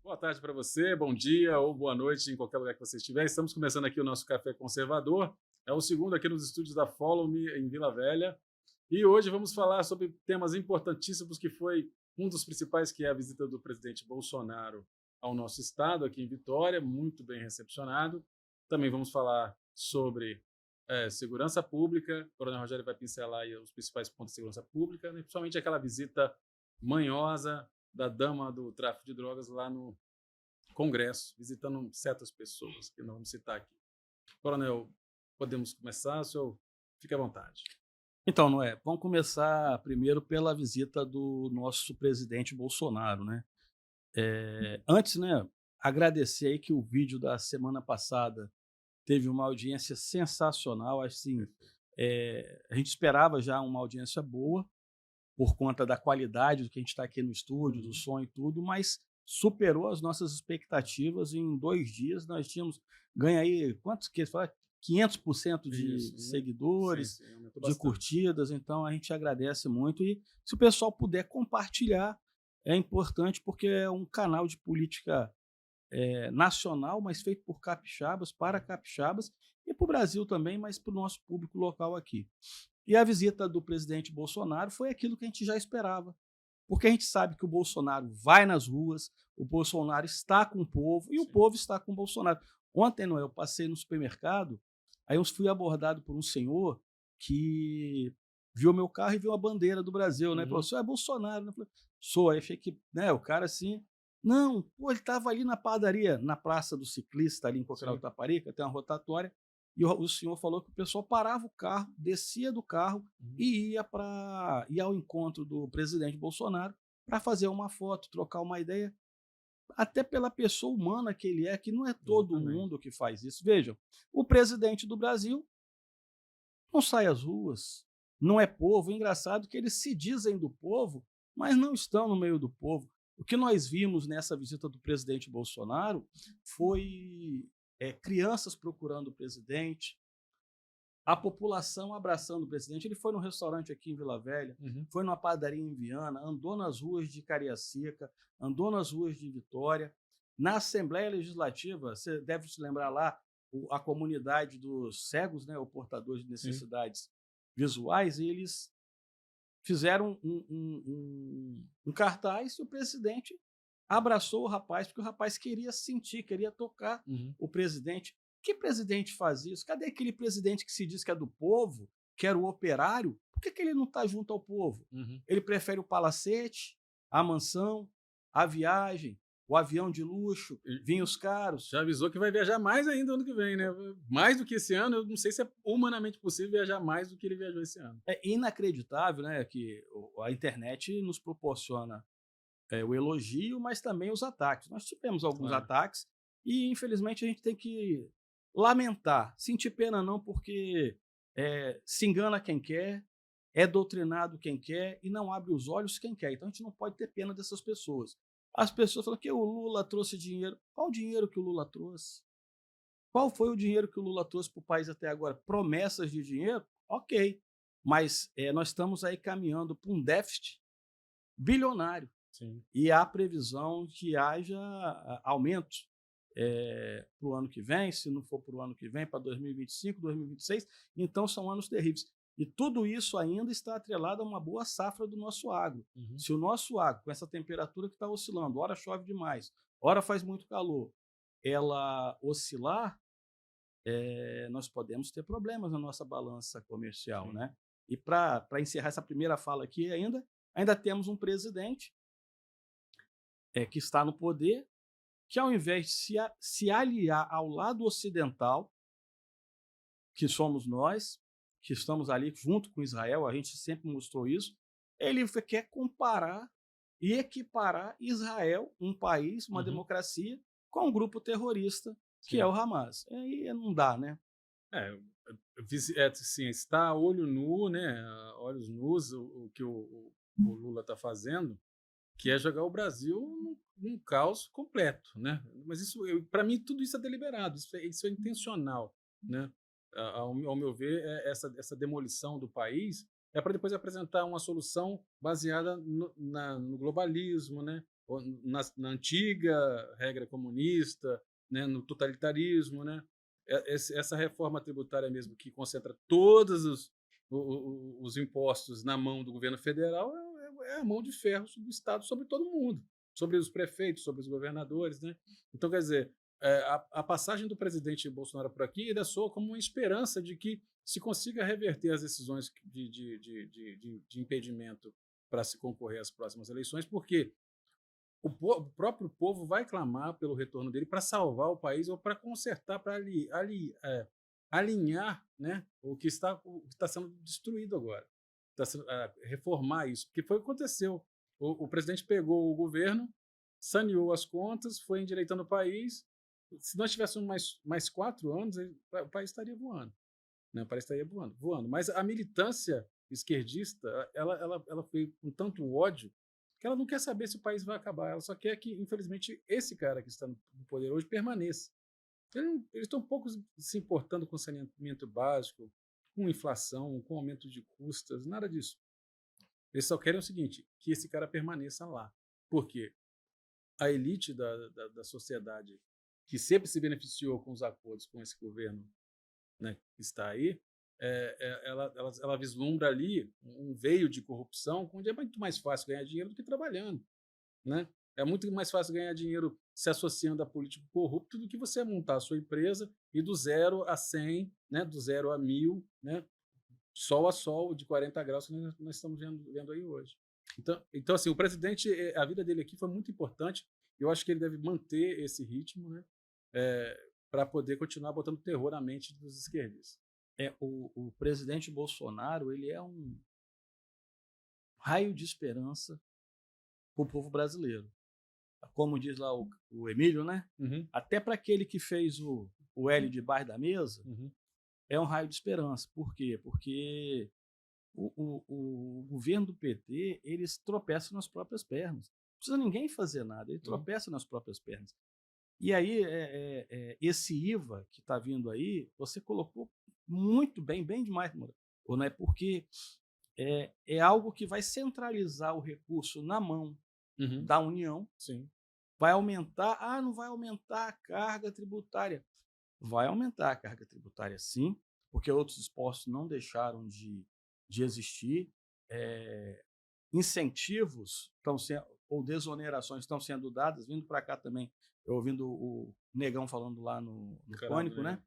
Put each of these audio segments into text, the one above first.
Boa tarde para você, bom dia ou boa noite em qualquer lugar que você estiver. Estamos começando aqui o nosso Café Conservador. É o segundo aqui nos estúdios da Follow Me em Vila Velha. E hoje vamos falar sobre temas importantíssimos que foi um dos principais, que é a visita do presidente Bolsonaro ao nosso estado, aqui em Vitória, muito bem recepcionado. Também vamos falar sobre segurança pública. O Coronel Rogério vai pincelar aí os principais pontos de segurança pública, né? Principalmente aquela visita manhosa da dama do tráfico de drogas lá no Congresso, visitando certas pessoas, que não vamos citar aqui. Coronel, podemos começar? O senhor fique à vontade. Então, Noé, vamos começar primeiro pela visita do nosso presidente Bolsonaro, né? Antes, né, agradecer aí que o vídeo da semana passada teve uma audiência sensacional, assim, a gente esperava já uma audiência boa, por conta da qualidade do que a gente está aqui no estúdio, do Uhum. som e tudo, mas superou as nossas expectativas. Em 2 dias nós tínhamos ganho aí, quantos que fala? 500% de Isso, sim, seguidores, sim, aumentou de bastante. curtidas, então a gente agradece muito. E se o pessoal puder compartilhar, é importante, porque é um canal de política nacional, mas feito por capixabas, para capixabas, e para o Brasil também, mas para o nosso público local aqui. E a visita do presidente Bolsonaro foi aquilo que a gente já esperava, porque a gente sabe que o Bolsonaro vai nas ruas, o Bolsonaro está com o povo e o Sim. povo está com o Bolsonaro. Ontem, Noel, eu passei no supermercado, aí eu fui abordado por um senhor que viu meu carro e viu a bandeira do Brasil, né? Falou: Uhum. "Você é Bolsonaro?" Né? Eu falei: "Sou." Aí achei que, né, o cara assim, não, pô, ele estava ali na padaria, na Praça do Ciclista, ali em Coqueiral do Sim. Taparica, tem uma rotatória, e o senhor falou que o pessoal parava o carro, descia do carro Uhum. e ia ao encontro do presidente Bolsonaro para fazer uma foto, trocar uma ideia, até pela pessoa humana que ele é, que não é todo Exatamente. mundo que faz isso. Vejam, o presidente do Brasil não sai às ruas, não é povo. É engraçado que eles se dizem do povo, mas não estão no meio do povo. O que nós vimos nessa visita do presidente Bolsonaro foi crianças procurando o presidente, a população abraçando o presidente. Ele foi num restaurante aqui em Vila Velha, Uhum. foi numa padaria em Viana, andou nas ruas de Cariacica, andou nas ruas de Vitória. Na Assembleia Legislativa, você deve se lembrar lá, a comunidade dos cegos, né, ou portadores de Sim. necessidades visuais, e eles fizeram um cartaz e o presidente abraçou o rapaz, porque o rapaz queria sentir, queria tocar Uhum. o presidente. Que presidente faz isso? Cadê aquele presidente que se diz que é do povo, que era o operário? Por que ele não está junto ao povo? Uhum. Ele prefere o palacete, a mansão, a viagem, o avião de luxo, E vinhos caros. já avisou que vai viajar mais ainda ano que vem, né? Mais do que esse ano, eu não sei se é humanamente possível viajar mais do que ele viajou esse ano. É inacreditável, né, que a internet nos proporciona o elogio, mas também os ataques. Nós tivemos alguns Claro. ataques e, infelizmente, a gente tem que lamentar. Sentir pena não, porque se engana quem quer, é doutrinado quem quer e não abre os olhos quem quer. Então, a gente não pode ter pena dessas pessoas. As pessoas falam que o Lula trouxe dinheiro. Qual dinheiro que o Lula trouxe? Qual foi o dinheiro que o Lula trouxe para o país até agora? Promessas de dinheiro? Ok. Mas nós estamos aí caminhando para um déficit bilionário Sim. e há previsão que haja aumentos para o ano que vem, se não for para o ano que vem, para 2025, 2026, então são anos terríveis. E tudo isso ainda está atrelado a uma boa safra do nosso agro. Uhum. Se o nosso agro, com essa temperatura que está oscilando, ora chove demais, ora faz muito calor, ela oscilar, nós podemos ter problemas na nossa balança comercial, Sim. né? E para encerrar essa primeira fala aqui ainda temos um presidente que está no poder, que ao invés de se aliar ao lado ocidental, que somos nós, que estamos ali junto com Israel, a gente sempre mostrou isso, ele quer comparar e equiparar Israel, um país, uma Uhum. democracia, com um grupo terrorista, que é Sim. o Hamas. Aí não dá, né? É, assim, está a olho nu, né? A olhos nus o que o Lula está fazendo, que é jogar o Brasil num caos completo, né? Mas isso, para mim, tudo isso é deliberado, isso é intencional, né? Ao meu ver, essa demolição do país. é para depois apresentar uma solução baseada no globalismo, né? Ou na antiga regra comunista, né? No totalitarismo, né? Essa reforma tributária mesmo, que concentra todos os impostos na mão do governo federal, é a mão de ferro do Estado sobre todo mundo, sobre os prefeitos, sobre os governadores, né? Então, quer dizer, a passagem do presidente Bolsonaro por aqui ainda soa como uma esperança de que se consiga reverter as decisões de impedimento para se concorrer às próximas eleições, porque o próprio povo vai clamar pelo retorno dele para salvar o país ou para consertar, para alinhar, né, o que está sendo destruído agora, reformar isso, porque foi o que aconteceu. O presidente pegou o governo, saneou as contas, foi endireitando o país. Se nós tivéssemos mais 4 anos, o país estaria voando. Né? O país estaria voando. Mas a militância esquerdista, ela foi com tanto ódio que ela não quer saber se o país vai acabar. Ela só quer que, infelizmente, esse cara que está no poder hoje permaneça. Eles estão um pouco se importando com saneamento básico, com inflação, com aumento de custas, nada disso. Eles só querem o seguinte, que esse cara permaneça lá. Por quê? A elite da sociedade, que sempre se beneficiou com os acordos com esse governo, né, que está aí, ela vislumbra ali um veio de corrupção, onde é muito mais fácil ganhar dinheiro do que trabalhando. Né? É muito mais fácil ganhar dinheiro se associando a político corrupto do que você montar a sua empresa e do 0 a 100, né, do 0 a 1000, né, sol a sol, de 40 graus que nós estamos vendo aí hoje. Então, assim, o presidente, a vida dele aqui foi muito importante. Eu acho que ele deve manter esse ritmo, né, para poder continuar botando terror na mente dos esquerdistas. O presidente Bolsonaro, ele é um raio de esperança para o povo brasileiro. Como diz lá o Emílio, né? Uhum. Até para aquele que fez o L debaixo da mesa, é um raio de esperança. Por quê? Porque o governo do PT, eles tropeçam nas próprias pernas. Não precisa ninguém fazer nada, ele tropeça nas próprias pernas. E aí, esse IVA que está vindo aí, você colocou muito bem demais, Moura. Ou não é? Porque é algo que vai centralizar o recurso na mão da União. Sim. Vai aumentar, não vai aumentar a carga tributária. Vai aumentar a carga tributária, sim, porque outros impostos não deixaram de existir. Incentivos ou desonerações estão sendo dadas, vindo para cá também. Eu ouvindo o Negão falando lá no Pânico, né?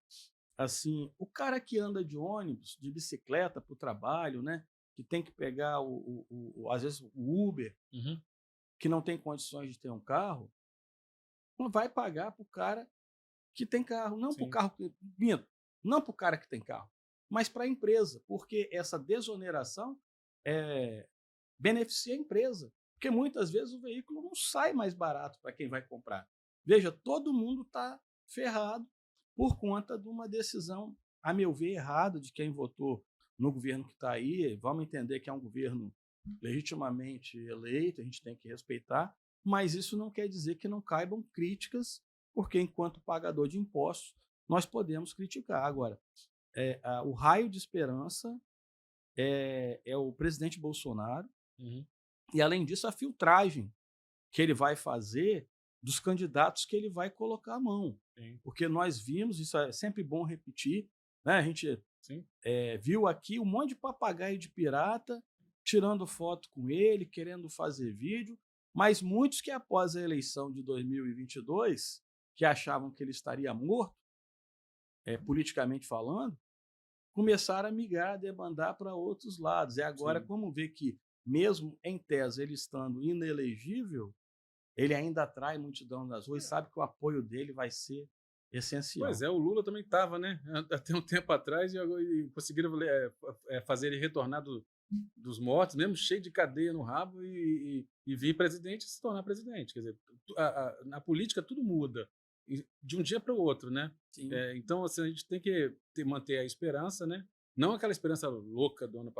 Assim, o cara que anda de ônibus, de bicicleta para o trabalho, né? Que tem que pegar, às vezes, o Uber, que não tem condições de ter um carro, não vai pagar para o cara que tem carro, não para o carro que não para o cara que tem carro, mas para a empresa, porque essa desoneração beneficia a empresa, porque muitas vezes o veículo não sai mais barato para quem vai comprar. Veja, todo mundo está ferrado por conta de uma decisão, a meu ver, errada de quem votou no governo que está aí. Vamos entender que é um governo legitimamente eleito, a gente tem que respeitar, mas isso não quer dizer que não caibam críticas, porque enquanto pagador de impostos, nós podemos criticar. Agora, o raio de esperança é o presidente Bolsonaro, e além disso, a filtragem que ele vai fazer dos candidatos que ele vai colocar à mão. Porque nós vimos, isso é sempre bom repetir, né? A gente viu aqui um monte de papagaio de pirata tirando foto com ele, querendo fazer vídeo, mas muitos que após a eleição de 2022, que achavam que ele estaria morto, politicamente falando, começaram a migrar, a debandar para outros lados. E agora, como vê que, mesmo em tese, ele estando inelegível, ele ainda atrai multidão nas ruas e sabe que o apoio dele vai ser essencial. Pois o Lula também estava, né? Até um tempo atrás, e conseguiram fazer ele retornar dos mortos, mesmo cheio de cadeia no rabo, e vir presidente e se tornar presidente. Quer dizer, na política tudo muda, de um dia para o outro, né? Então, assim, a gente tem que manter a esperança, né? Não aquela esperança louca do ano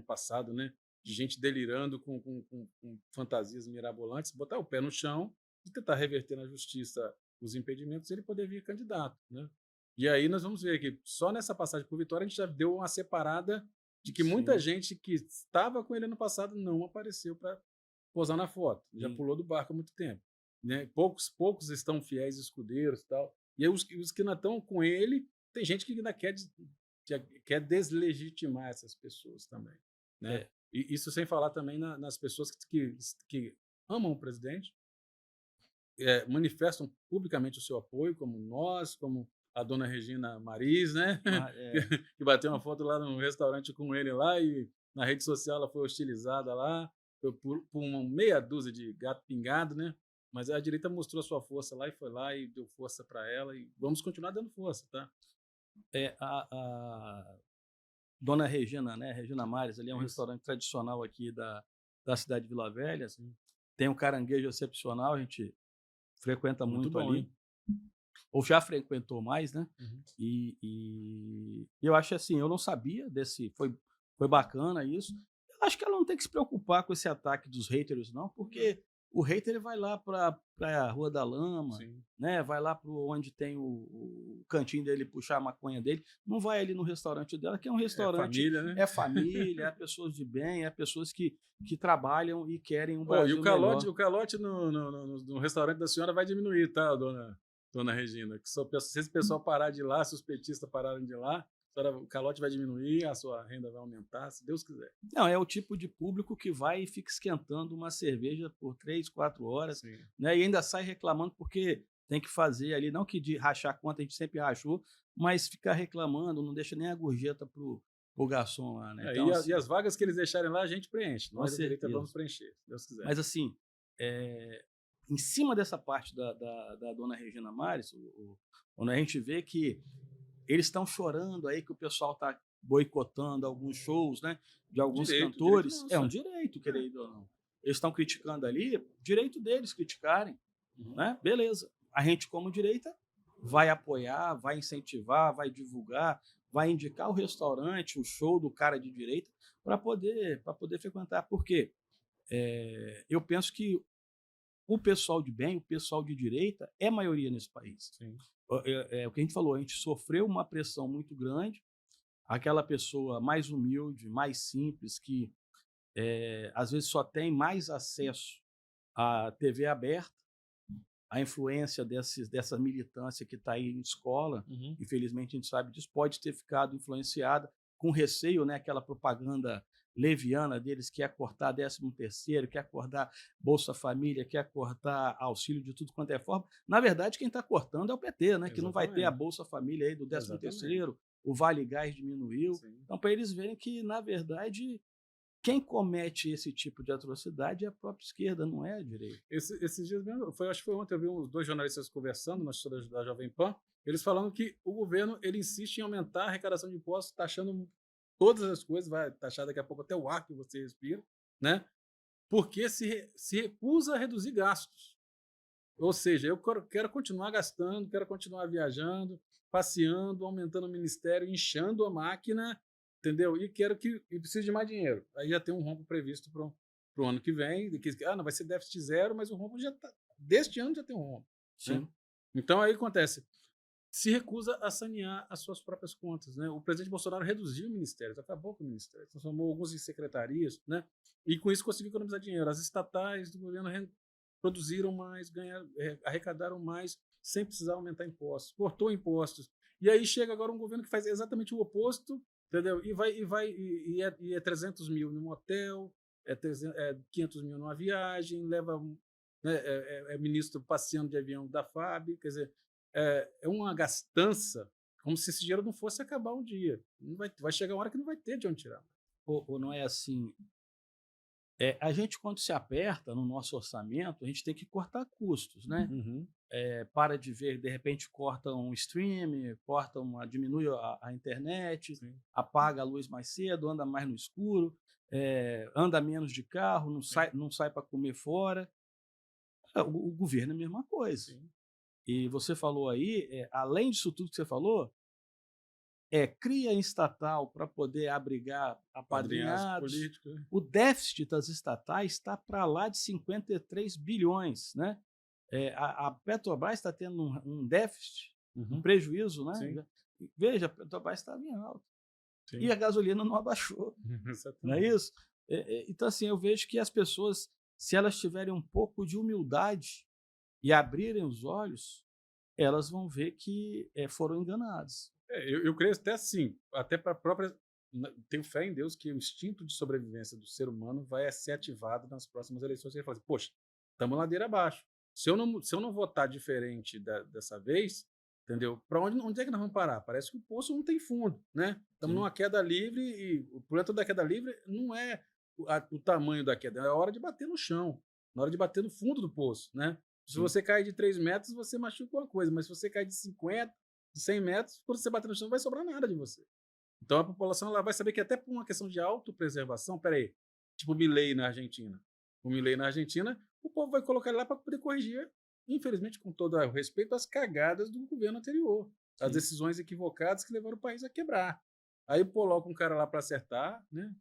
passado, né? De gente delirando com fantasias mirabolantes, botar o pé no chão e tentar reverter na justiça os impedimentos e ele poder vir candidato, né? E aí nós vamos ver que só nessa passagem por Vitória a gente já deu uma separada de que muita gente que estava com ele ano passado não apareceu para posar na foto. Já pulou do barco há muito tempo. Né? Poucos estão fiéis escudeiros e tal. E aí os que não estão com ele, tem gente que ainda quer deslegitimar essas pessoas também. Né? E isso sem falar também nas pessoas que amam o presidente, manifestam publicamente o seu apoio, como nós, como a dona Regina Maris, né? Que bateu uma foto lá no restaurante com ele lá e na rede social ela foi hostilizada lá por uma meia dúzia de gato pingado, né? Mas a direita mostrou a sua força lá e foi lá e deu força para ela e vamos continuar dando força, tá? A dona Regina, né? Regina Maris, ali é um restaurante tradicional aqui da cidade de Vila Velha. Assim. Tem um caranguejo excepcional, a gente frequenta muito bom, ali. Hein? Ou já frequentou mais, né? E eu acho assim, eu não sabia desse, foi bacana isso. Eu acho que ela não tem que se preocupar com esse ataque dos haters, não, porque o hater ele vai lá para a Rua da Lama, né? Vai lá para onde tem o cantinho dele, puxar a maconha dele, não vai ali no restaurante dela, que é um restaurante. Família, né? É família, é pessoas de bem, é pessoas que trabalham e querem um Brasil melhor. E o calote no restaurante da senhora vai diminuir, tá, dona Regina? Que se esse pessoal parar de ir lá, se os petistas pararem de ir lá, o calote vai diminuir, a sua renda vai aumentar, se Deus quiser. Não, é o tipo de público que vai e fica esquentando uma cerveja por 3, 4 horas, né? E ainda sai reclamando porque tem que fazer ali, não que de rachar conta, a gente sempre rachou, mas ficar reclamando, não deixa nem a gorjeta pro garçom lá, né? Então, e as vagas que eles deixarem lá, a gente preenche. Nós da direita vamos preencher, se Deus quiser. Mas assim, em cima dessa parte da dona Regina Maris, quando a gente vê que eles estão chorando aí que o pessoal está boicotando alguns shows, né, de alguns cantores. É um direito, querido ou não. Eles estão criticando ali, direito deles criticarem, né? Beleza. A gente, como direita, vai apoiar, vai incentivar, vai divulgar, vai indicar o restaurante, o show do cara de direita para poder frequentar. Por quê? Eu penso que o pessoal de bem, o pessoal de direita é maioria nesse país. Sim. O que a gente falou, a gente sofreu uma pressão muito grande, aquela pessoa mais humilde, mais simples, que às vezes só tem mais acesso à TV aberta, a influência dessa militância que está aí em escola, infelizmente a gente sabe disso, pode ter ficado influenciada com receio, né, aquela propaganda leviana deles, quer cortar 13º, quer cortar Bolsa Família, quer cortar auxílio de tudo quanto é forma. Na verdade, quem está cortando é o PT, né? Exatamente. Que não vai ter a Bolsa Família aí do 13º, o Vale Gás diminuiu. Sim. Então, para eles verem que, na verdade, quem comete esse tipo de atrocidade é a própria esquerda, não é a direita. Esses dias mesmo, acho que foi ontem, eu vi uns 2 jornalistas conversando na história da Jovem Pan, eles falando que o governo ele insiste em aumentar a arrecadação de impostos, taxando todas as coisas, vai taxar daqui a pouco até o ar que você respira, né? Porque se recusa a reduzir gastos. Ou seja, eu quero continuar gastando, quero continuar viajando, passeando, aumentando o ministério, inchando a máquina, entendeu? E preciso de mais dinheiro. Aí já tem um rombo previsto para o ano que vem, não vai ser déficit zero, mas o rombo já tá, deste ano já tem um rombo. Sim. Né? Então aí acontece, se recusa a sanear as suas próprias contas, né? O presidente Bolsonaro reduziu o ministério, acabou com o ministério, transformou alguns em secretarias, né? E com isso conseguiu economizar dinheiro. As estatais do governo produziram mais, arrecadaram mais, sem precisar aumentar impostos, cortou impostos. E aí chega agora um governo que faz exatamente o oposto, entendeu? E é 300 mil num hotel, 500 mil numa viagem, leva, né, ministro passeando de avião da FAB, quer dizer, é uma gastança, como se esse dinheiro não fosse acabar um dia. Vai chegar uma hora que não vai ter de onde tirar. Ou não é assim? A gente, quando se aperta no nosso orçamento, a gente tem que cortar custos, né? Para de ver, de repente corta um stream, diminui a internet, apaga a luz mais cedo, anda mais no escuro, anda menos de carro, não sai para comer fora. O governo é a mesma coisa. Sim. E você falou aí, além disso tudo que você falou, cria estatal para poder abrigar apadrinhados. O déficit das estatais está para lá de 53 bilhões, né? A Petrobras está tendo um déficit, um prejuízo, né? Sim. Veja, a Petrobras está bem alto. e a gasolina não abaixou. Não é isso? Então, assim, eu vejo que as pessoas, se elas tiverem um pouco de humildade e abrirem os olhos, elas vão ver que foram enganadas. Eu creio até assim, até para a própria. Tenho fé em Deus que o instinto de sobrevivência do ser humano vai ser ativado nas próximas eleições. Ele fala assim, poxa, estamos ladeira abaixo. Se eu não votar diferente dessa vez, entendeu? Para onde é que nós vamos parar? Parece que o poço não tem fundo, né? Estamos numa queda livre e o problema da queda livre não é o tamanho da queda, é a hora de bater no chão, na hora de bater no fundo do poço, né? Se você cair de 3 metros, você machuca uma coisa, mas se você cair de 50, de 100 metros, quando você bater no chão, não vai sobrar nada de você. Então a população ela vai saber que até por uma questão de autopreservação, peraí, tipo o Milei na Argentina. O Milei na Argentina, o povo vai colocar ele lá para poder corrigir, infelizmente, com todo o respeito, as cagadas do governo anterior, as decisões equivocadas que levaram o país a quebrar. Aí coloca um cara lá para acertar, né?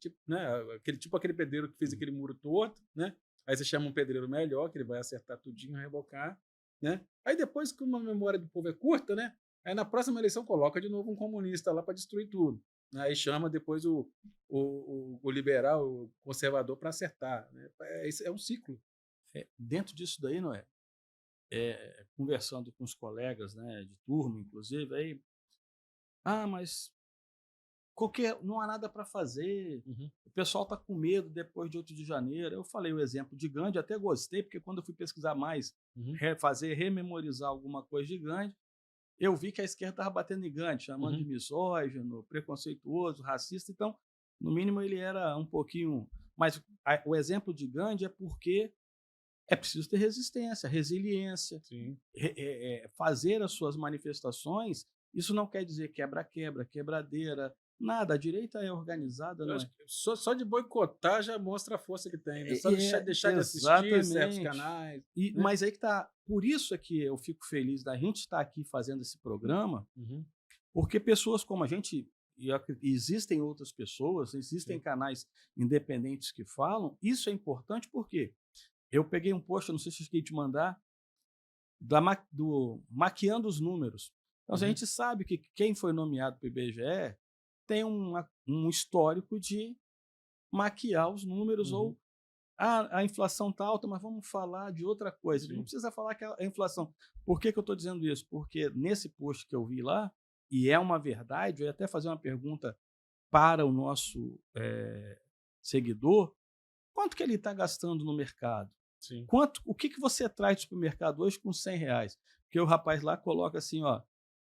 Tipo aquele pedreiro que fez aquele muro torto, né? Aí você chama um pedreiro melhor, que ele vai acertar tudinho, rebocar, né? Aí depois que uma memória do povo é curta, né? Aí na próxima eleição coloca de novo um comunista lá para destruir tudo. Aí chama depois o liberal, o conservador para acertar, né? É um ciclo. Dentro disso daí, não é? Conversando com os colegas, né, de turma, inclusive, aí, mas não há nada para fazer, o pessoal está com medo depois de 8 de janeiro. Eu falei o exemplo de Gandhi, até gostei, porque quando eu fui pesquisar mais, rememorizar alguma coisa de Gandhi, eu vi que a esquerda estava batendo em Gandhi, chamando de misógino, preconceituoso, racista. Então, no mínimo, ele era um pouquinho... Mas o exemplo de Gandhi é porque é preciso ter resistência, resiliência, fazer as suas manifestações. Isso não quer dizer quebra-quebra, quebradeira, nada. A direita é organizada, não é? Só de boicotar já mostra a força que tem, né? Só deixar de assistir certos canais. Mas aí que tá. Por isso é que eu fico feliz da gente estar aqui fazendo esse programa, porque pessoas como a gente, e existem outras pessoas, existem canais independentes que falam, isso é importante porque eu peguei um post, não sei se eu cheguei a te mandar, do Maquiando os Números. Então, a gente sabe que quem foi nomeado para o IBGE tem um histórico de maquiar os números ou a inflação está alta, mas vamos falar de outra coisa. Não precisa falar que a inflação. Por que eu estou dizendo isso? Porque nesse post que eu vi lá, e é uma verdade, eu ia até fazer uma pergunta para o nosso seguidor, quanto que ele está gastando no mercado? O que você traz do supermercado hoje com R$100? Porque o rapaz lá coloca assim,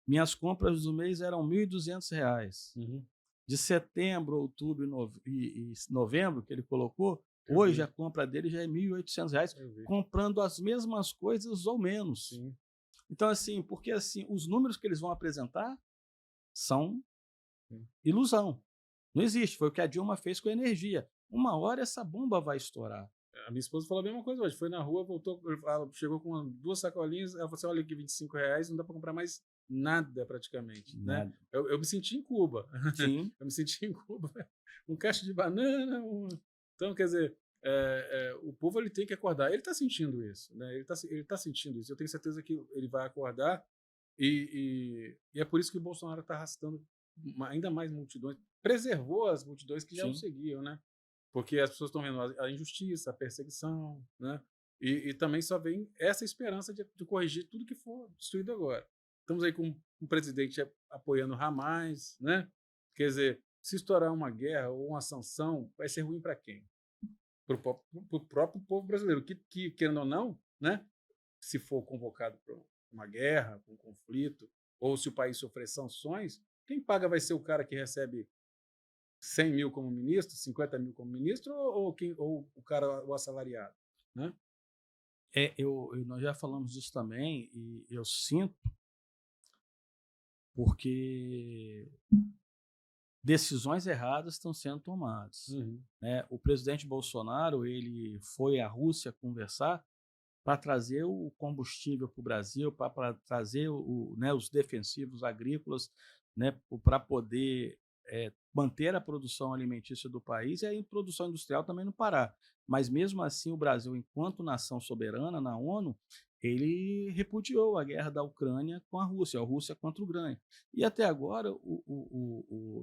minhas compras do mês eram R$1.200. De setembro, outubro e novembro, que ele colocou, hoje a compra dele já é R$1.800, comprando as mesmas coisas ou menos. Então, assim, porque assim, os números que eles vão apresentar são ilusão. Não existe. Foi o que a Dilma fez com a energia. Uma hora essa bomba vai estourar. A minha esposa falou a mesma coisa hoje. Foi na rua, voltou, ela chegou com 2 sacolinhas, ela falou assim, olha aqui, R$25, não dá para comprar mais nada praticamente. Nada. Né? Eu me senti em Cuba. Sim. Eu me senti em Cuba. Um caixa de banana. Então, quer dizer, o povo ele tem que acordar. Ele está sentindo isso. Né? Ele tá sentindo isso. Eu tenho certeza que ele vai acordar e é por isso que o Bolsonaro está arrastando ainda mais multidões. Preservou as multidões que já o seguiam, né? Porque as pessoas estão vendo a injustiça, a perseguição, né? E também só vem essa esperança de corrigir tudo que for destruído agora. Estamos aí com um presidente apoiando Hamas, né? Quer dizer, se estourar uma guerra ou uma sanção, vai ser ruim para quem? Para o próprio povo brasileiro, que, querendo ou não, né? Se for convocado para uma guerra, para um conflito, ou se o país sofrer sanções, quem paga vai ser o cara que recebe 100 mil como ministro, 50 mil como ministro, ou o cara, o assalariado, né? Nós já falamos disso também, e eu sinto, porque decisões erradas estão sendo tomadas. Né? O presidente Bolsonaro ele foi à Rússia conversar para trazer o combustível para o Brasil, para trazer os defensivos agrícolas, né, para poder manter a produção alimentícia do país e a produção industrial também não parar. Mas, mesmo assim, o Brasil, enquanto nação soberana na ONU, ele repudiou a guerra da Ucrânia com a Rússia contra a Ucrânia. E até agora,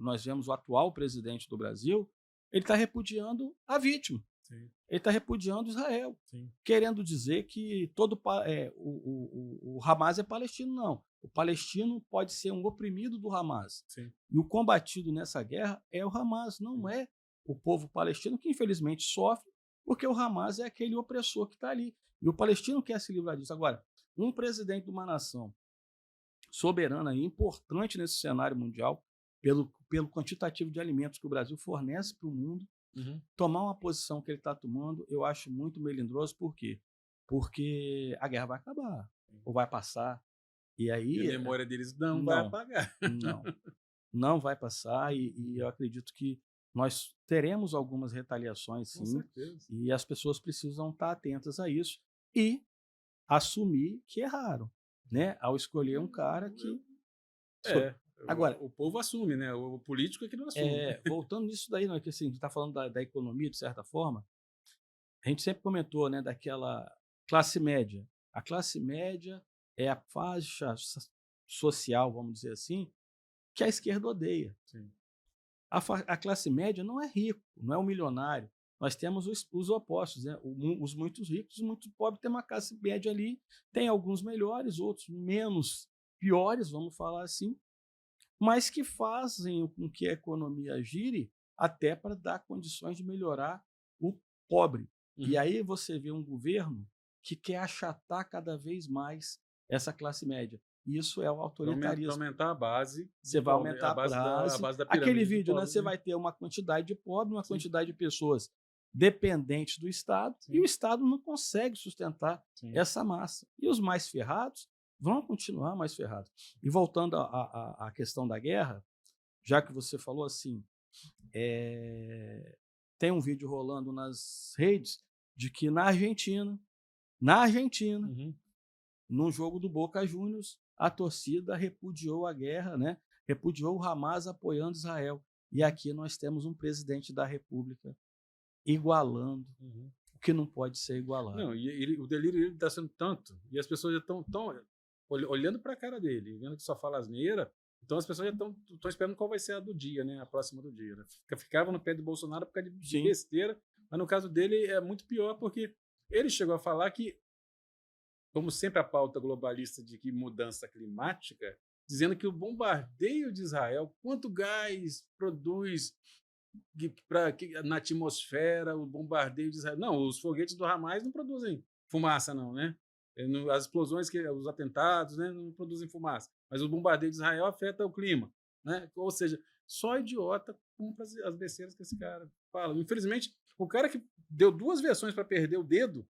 nós vemos o atual presidente do Brasil, ele está repudiando a vítima. Sim. Ele está repudiando Israel, Sim. querendo dizer que o Hamas é palestino. Não. O palestino pode ser um oprimido do Hamas. Sim. E o combatido nessa guerra é o Hamas, não é o povo palestino, que infelizmente sofre, porque o Hamas é aquele opressor que está ali. E o palestino quer se livrar disso. Agora, um presidente de uma nação soberana e importante nesse cenário mundial, pelo quantitativo de alimentos que o Brasil fornece para o mundo, tomar uma posição que ele está tomando, eu acho muito melindroso. Por quê? Porque a guerra vai acabar, ou vai passar. E aí, a memória deles não vai apagar. Não vai passar, e eu acredito que nós teremos algumas retaliações, sim. Com certeza. E as pessoas precisam estar atentas a isso e assumir que erraram, né? Ao escolher um cara que... Agora, o povo assume, né? O político é que não assume. Voltando nisso daí, né, que assim, a gente está falando da economia, de certa forma, a gente sempre comentou, né, daquela classe média. A classe média é a faixa social, vamos dizer assim, que a esquerda odeia. Sim. A classe média não é rico, não é um milionário. Nós temos os opostos, né? Os muito ricos e os muito pobres. Tem uma classe média ali, tem alguns melhores, outros menos piores, vamos falar assim, mas que fazem com que a economia gire até para dar condições de melhorar o pobre. E aí você vê um governo que quer achatar cada vez mais essa classe média. Isso é o autoritarismo. Para aumentar a base. Você vai aumentar a base da pirâmide. Aquele vídeo, né? Você vai ter uma quantidade de pobres, uma quantidade de pessoas dependentes do Estado, e o Estado não consegue sustentar essa massa. E os mais ferrados vão continuar mais ferrados. E voltando à questão da guerra, já que você falou assim, tem um vídeo rolando nas redes de que na Argentina, num jogo do Boca Juniors, a torcida repudiou a guerra, né? Repudiou o Hamas apoiando Israel. E aqui nós temos um presidente da República igualando o que não pode ser igualado. Não, e o delírio está sendo tanto, e as pessoas já estão olhando para a cara dele, vendo que só fala asneira, então as pessoas já estão esperando qual vai ser a do dia, né? A próxima do dia. Né? Ficavam no pé do Bolsonaro por causa de besteira, mas no caso dele é muito pior, porque ele chegou a falar que, como sempre a pauta globalista de que mudança climática, dizendo que o bombardeio de Israel, quanto gás produz na atmosfera, o bombardeio de Israel. Não, os foguetes do Hamas não produzem fumaça, não, né? As explosões, os atentados, né, não produzem fumaça. Mas o bombardeio de Israel afeta o clima, né? Ou seja, só idiota cumpre as besteiras que esse cara fala. Infelizmente, o cara que deu 2 versões para perder o dedo,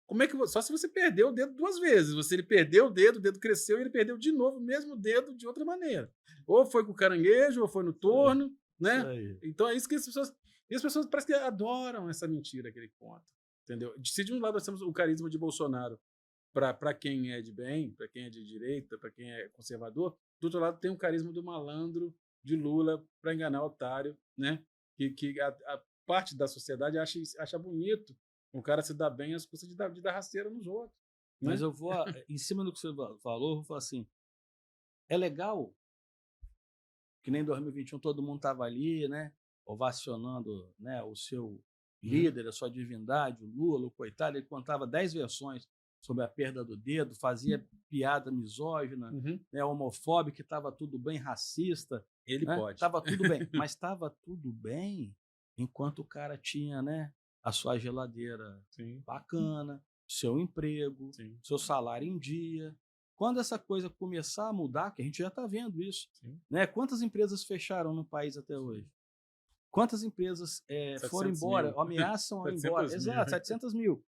como é que só se você perdeu o dedo 2 vezes? Ele perdeu o dedo cresceu e ele perdeu de novo o mesmo dedo de outra maneira. Ou foi com o caranguejo, ou foi no torno, né? Então é isso que as pessoas parece que adoram essa mentira que ele conta, entendeu? Se de um lado nós temos o carisma de Bolsonaro para quem é de bem, para quem é de direita, para quem é conservador, do outro lado tem o carisma do malandro de Lula para enganar o otário, né? Que a parte da sociedade acha bonito o cara se dá bem às custas de dar rasteira nos outros. Né? Mas eu vou, em cima do que você falou, eu vou falar assim, é legal que nem em 2021 todo mundo estava ali, né, ovacionando, né, o seu líder, a sua divindade, o Lula, o coitado, ele contava 10 versões sobre a perda do dedo, fazia piada misógina, né, homofóbica, estava tudo bem, racista. Ele pode. Estava tudo bem, mas estava tudo bem enquanto o cara tinha, né, a sua geladeira bacana, seu emprego, seu salário em dia. Quando essa coisa começar a mudar, que a gente já está vendo isso, né? Quantas empresas fecharam no país até hoje? Quantas empresas foram embora, ameaçam ir embora? Exato, 700 mil.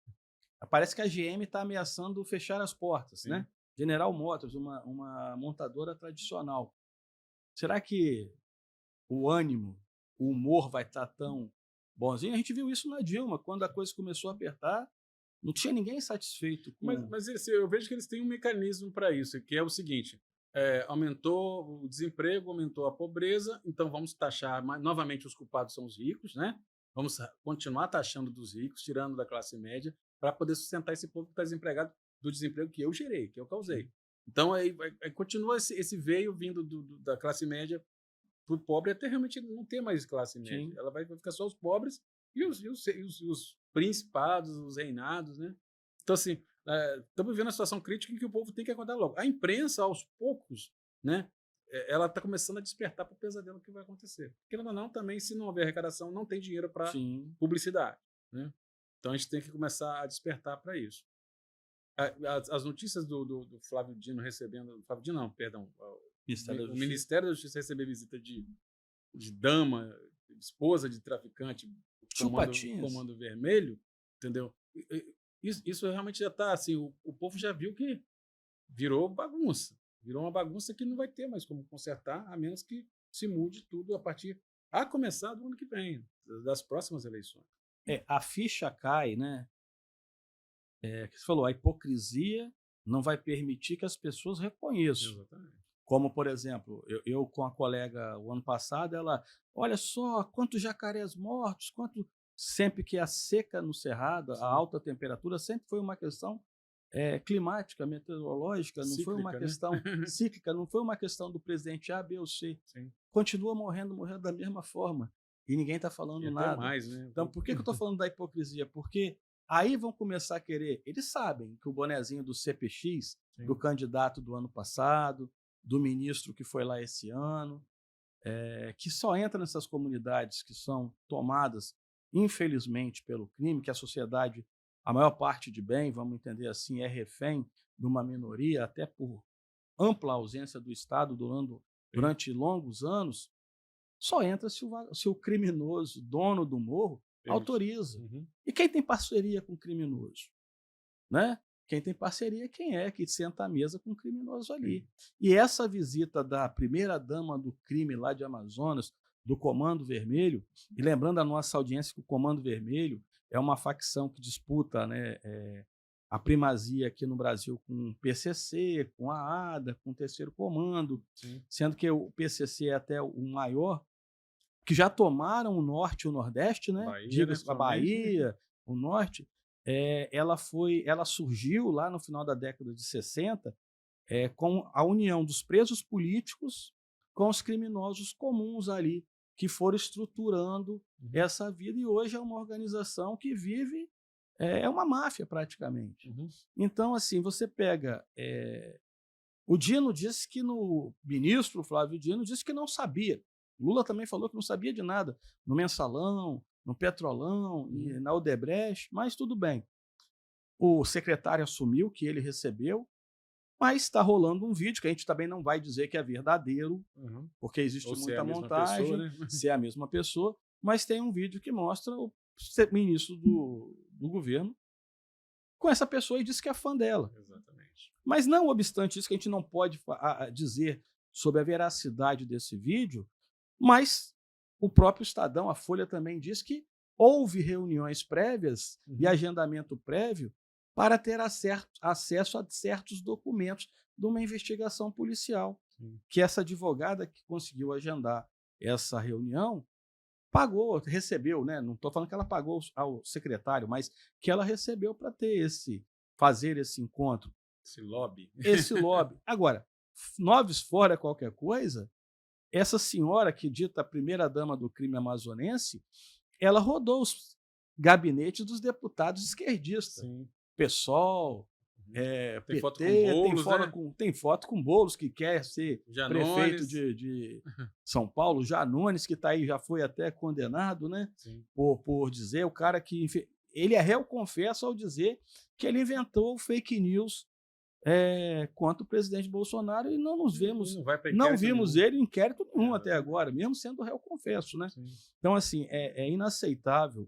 Parece que a GM está ameaçando fechar as portas, né? General Motors, uma montadora tradicional. Será que o ânimo, o humor vai estar tão bonzinho? A gente viu isso na Dilma, quando a coisa começou a apertar, não tinha ninguém satisfeito com... Mas eu vejo que eles têm um mecanismo para isso, que é o seguinte, aumentou o desemprego, aumentou a pobreza, então vamos taxar novamente os culpados são os ricos, né? Vamos continuar taxando dos ricos, tirando da classe média, para poder sustentar esse povo que está desempregado do desemprego que eu gerei, que eu causei. Então, aí continua esse veio vindo da classe média para o pobre até realmente não ter mais classe média. Sim. Ela vai ficar só os pobres e os principados, os reinados, né? Então, assim, estamos vivendo uma situação crítica em que o povo tem que acordar logo. A imprensa, aos poucos, né, ela está começando a despertar para o pesadelo que vai acontecer. Querendo ou não, também, se não houver arrecadação, não tem dinheiro para publicidade. Né? Então, a gente tem que começar a despertar para isso. As notícias do Flávio Dino recebendo... Flávio Dino, não, perdão. O Ministério da Justiça receber visita de dama, esposa de traficante, comando vermelho, entendeu? Isso realmente já está assim, o povo já viu que virou bagunça. Virou uma bagunça que não vai ter mais como consertar, a menos que se mude tudo a começar do ano que vem, das próximas eleições. A ficha cai, né? Que você falou, a hipocrisia não vai permitir que as pessoas reconheçam. Exatamente. Como, por exemplo, eu com a colega o ano passado, ela, olha só quantos jacarés mortos, sempre que a seca no Cerrado, a alta temperatura, sempre foi uma questão climática, meteorológica, não foi uma questão cíclica, não foi uma questão do presidente A, B ou C. Sim. Continua morrendo da mesma forma. E ninguém está falando nada. Mais, né? Então, por que eu estou falando da hipocrisia? Porque aí vão começar a querer. Eles sabem que o bonezinho do CPX, do candidato do ano passado, do ministro que foi lá esse ano, que só entra nessas comunidades que são tomadas, infelizmente, pelo crime, que a sociedade, a maior parte de bem, vamos entender assim, é refém de uma minoria, até por ampla ausência do Estado durante longos anos, só entra se o criminoso, dono do morro, autoriza. E quem tem parceria com o criminoso? Né? Quem tem parceria é quem que senta à mesa com o criminoso ali. E essa visita da primeira-dama do crime lá de Amazonas, do Comando Vermelho, e lembrando a nossa audiência que o Comando Vermelho é uma facção que disputa, né, a primazia aqui no Brasil com o PCC, com a ADA, com o Terceiro Comando, sendo que o PCC é até o maior, que já tomaram o Norte e o Nordeste, né? Diga-se, a Bahia, o Norte. Ela surgiu lá no final da década de 60 com a união dos presos políticos com os criminosos comuns ali, que foram estruturando essa vida, e hoje é uma organização que vive, é uma máfia praticamente. Então, assim, você pega... o Dino disse que o ministro Flávio Dino disse que não sabia. Lula também falou que não sabia de nada, no Mensalão, no Petrolão, e na Odebrecht, mas tudo bem. O secretário assumiu que ele recebeu, mas está rolando um vídeo que a gente também não vai dizer que é verdadeiro, porque existe muita montagem, pessoa, né? Se é a mesma pessoa, mas tem um vídeo que mostra o ministro do governo com essa pessoa e diz que é fã dela. Exatamente. Mas não obstante isso, que a gente não pode dizer sobre a veracidade desse vídeo, mas o próprio Estadão, a Folha também diz que houve reuniões prévias e agendamento prévio para ter acesso a certos documentos de uma investigação policial, que essa advogada que conseguiu agendar essa reunião recebeu, né? Não estou falando que ela pagou ao secretário, mas que ela recebeu para fazer esse encontro. Esse lobby. Agora, noves fora qualquer coisa, essa senhora que dita a primeira-dama do crime amazonense, ela rodou os gabinetes dos deputados esquerdistas. PSOL, tem PT, foto com Boulos, tem foto com Boulos, que quer ser Janones. Prefeito de São Paulo, Janones, que está aí, já foi até condenado, né? Por dizer, o cara que... Ele é réu, confesso, ao dizer que ele inventou o fake news contra o presidente Bolsonaro, e não vimos ele em inquérito nenhum até agora, mesmo sendo réu, confesso, né? Então, assim, é inaceitável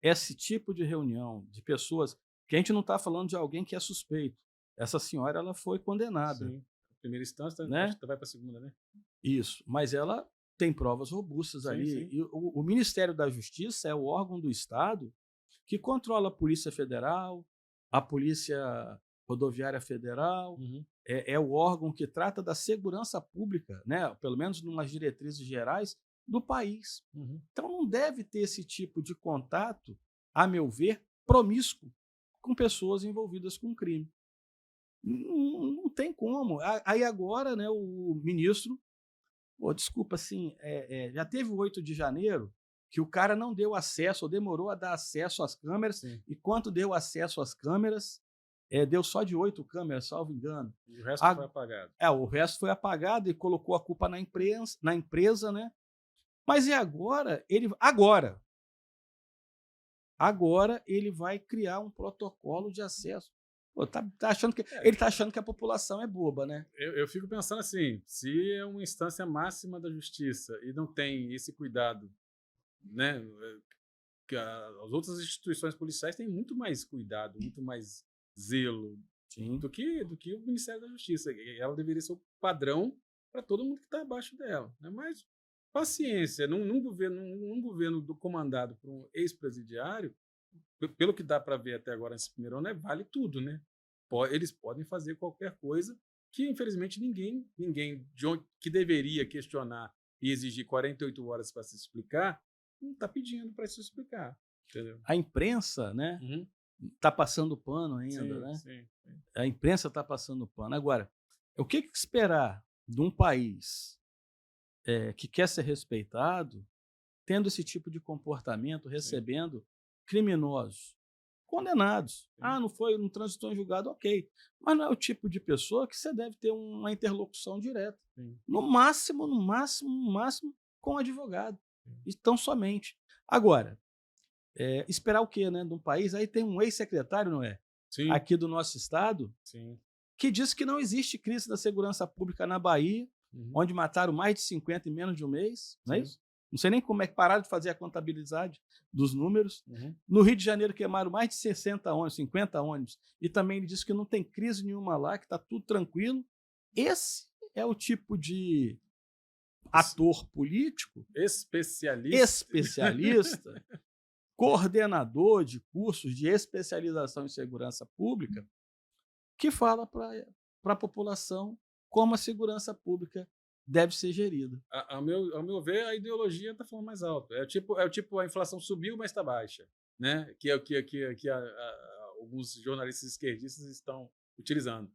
esse tipo de reunião de pessoas, que a gente não está falando de alguém que é suspeito. Essa senhora, ela foi condenada. Primeira instância, né? Acho que vai para a segunda, né? Isso, mas ela tem provas robustas ali. E o Ministério da Justiça é o órgão do Estado que controla a Polícia Federal, a Polícia Rodoviária Federal, Uhum. é o órgão que trata da segurança pública, né? Pelo menos numas diretrizes gerais do país. Uhum. Então não deve ter esse tipo de contato, a meu ver, promíscuo com pessoas envolvidas com crime. Não tem como. Aí agora, né, o ministro, pô, desculpa, assim, já teve o 8 de janeiro que o cara não deu acesso, ou demorou a dar acesso às câmeras, Sim. e quando deu acesso às câmeras, deu só de 8 câmeras, salvo engano. E o resto A- foi apagado. o resto foi apagado e colocou a culpa na empresa, né? Mas e agora? Agora ele vai criar um protocolo de acesso. Pô, ele tá achando que a população é boba, né? Eu fico pensando assim, se é uma instância máxima da justiça e não tem esse cuidado, né? Que as outras instituições policiais têm muito mais cuidado, muito mais zelo Sim. do que o Ministério da Justiça. Ela deveria ser o padrão para todo mundo que está abaixo dela, né? Mas paciência, num governo comandado por um ex-presidiário, pelo que dá para ver até agora nesse primeiro ano, vale tudo, né? Eles podem fazer qualquer coisa que, infelizmente, ninguém que deveria questionar e exigir 48 horas para se explicar, não está pedindo para se explicar, entendeu? A imprensa, né, Uhum. tá passando pano ainda, Sim, né? sim. A imprensa está passando pano. Agora, o que esperar de um país que quer ser respeitado, tendo esse tipo de comportamento, Sim. recebendo criminosos condenados? Sim. Não foi, não transitou em julgado, ok. Mas não é o tipo de pessoa que você deve ter uma interlocução direta. Sim. No máximo, com um advogado. Sim. Então, somente. Agora, esperar o quê, né? De um país, aí tem um ex-secretário, não é? Sim. Aqui do nosso estado, Sim. que diz que não existe crise da segurança pública na Bahia, Uhum. onde mataram mais de 50 em menos de um mês, não é Sim. isso? Não sei nem como é que pararam de fazer a contabilidade dos números. Uhum. No Rio de Janeiro queimaram mais de 60 ônibus, 50 ônibus, e também ele disse que não tem crise nenhuma lá, que está tudo tranquilo. Esse é o tipo de ator político, especialista, coordenador de cursos de especialização em segurança pública, que fala para a população como a segurança pública deve ser gerida. Ao meu ver, a ideologia está falando mais alto. É o tipo, a inflação subiu, mas está baixa, né? Que é o que alguns jornalistas esquerdistas estão utilizando.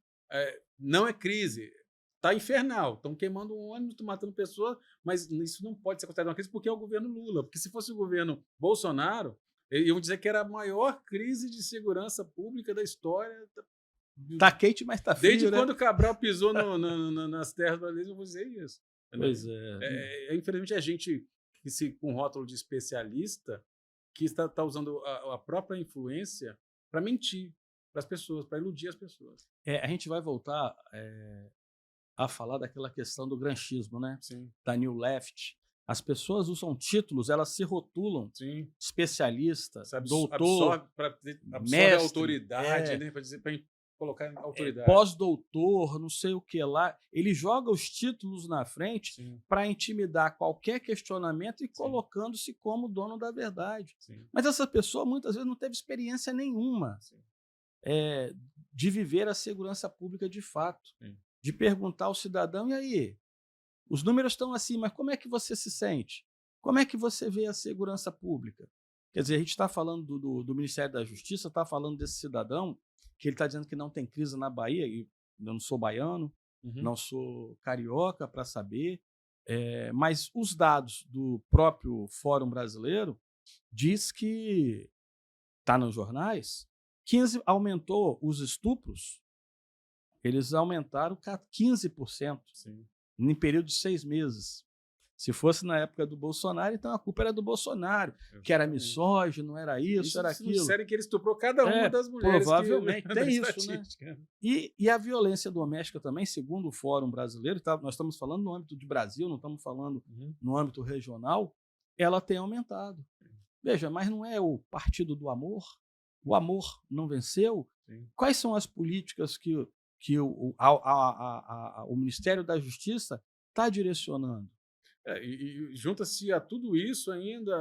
Não é crise, está infernal. Estão queimando um ônibus, estão matando pessoas, mas isso não pode ser considerado uma crise porque é o governo Lula. Porque se fosse o governo Bolsonaro, iam dizer que era a maior crise de segurança pública da história. Tá quente, mas tá frio, Desde né? quando o Cabral pisou nas terras brasileiras, eu vou dizer isso. Pois é. Infelizmente, a gente com rótulo de especialista que está usando a própria influência para mentir para as pessoas, para iludir as pessoas. A gente vai voltar a falar daquela questão do granchismo, né? Sim. Da New Left. As pessoas usam títulos, elas se rotulam. Sim. Especialista, doutor, absorve mestre, a autoridade, né? Para colocar autoridade. Pós-doutor, não sei o que lá. Ele joga os títulos na frente para intimidar qualquer questionamento e colocando-se como dono da verdade. Sim. Mas essa pessoa muitas vezes não teve experiência nenhuma de viver a segurança pública de fato. Sim. De perguntar ao cidadão, e aí? Os números estão assim, mas como é que você se sente? Como é que você vê a segurança pública? Quer dizer, a gente está falando do Ministério da Justiça, está falando desse cidadão que ele está dizendo que não tem crise na Bahia, e eu não sou baiano, não sou carioca para saber, mas os dados do próprio Fórum Brasileiro diz que, está nos jornais, aumentou os estupros, eles aumentaram 15% em período de 6 meses. Se fosse na época do Bolsonaro, então a culpa era do Bolsonaro, que era misógino, era isso, era aquilo. Disseram que ele estuprou cada uma das mulheres. Provavelmente, tem isso, né? E a violência doméstica também, segundo o Fórum Brasileiro, nós estamos falando no âmbito de Brasil, não estamos falando no âmbito regional, ela tem aumentado. Veja, mas não é o partido do amor? O amor não venceu? Quais são as políticas que o Ministério da Justiça está direcionando? E junta-se a tudo isso ainda,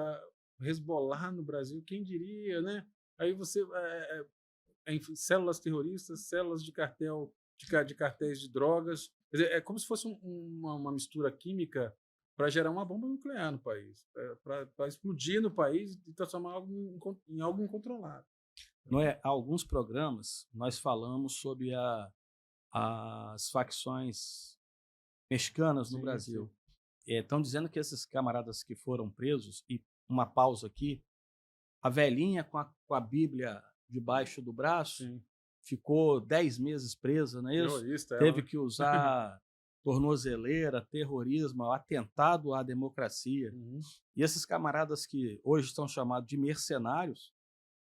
Hezbollah no Brasil, quem diria, né? Aí você em células terroristas, células de cartéis de drogas. Quer dizer, é como se fosse uma mistura química para gerar uma bomba nuclear no país, para explodir no país e transformar em algo incontrolável. Não é? Alguns programas nós falamos sobre as facções mexicanas no Sim, Brasil. sim. Estão dizendo que esses camaradas que foram presos, e uma pausa aqui, a velhinha com a Bíblia debaixo do braço Sim. ficou 10 meses presa, não é isso? Terrorista, Teve ela. que usar tornozeleira, terrorismo, atentado à democracia. Uhum. E esses camaradas que hoje estão chamados de mercenários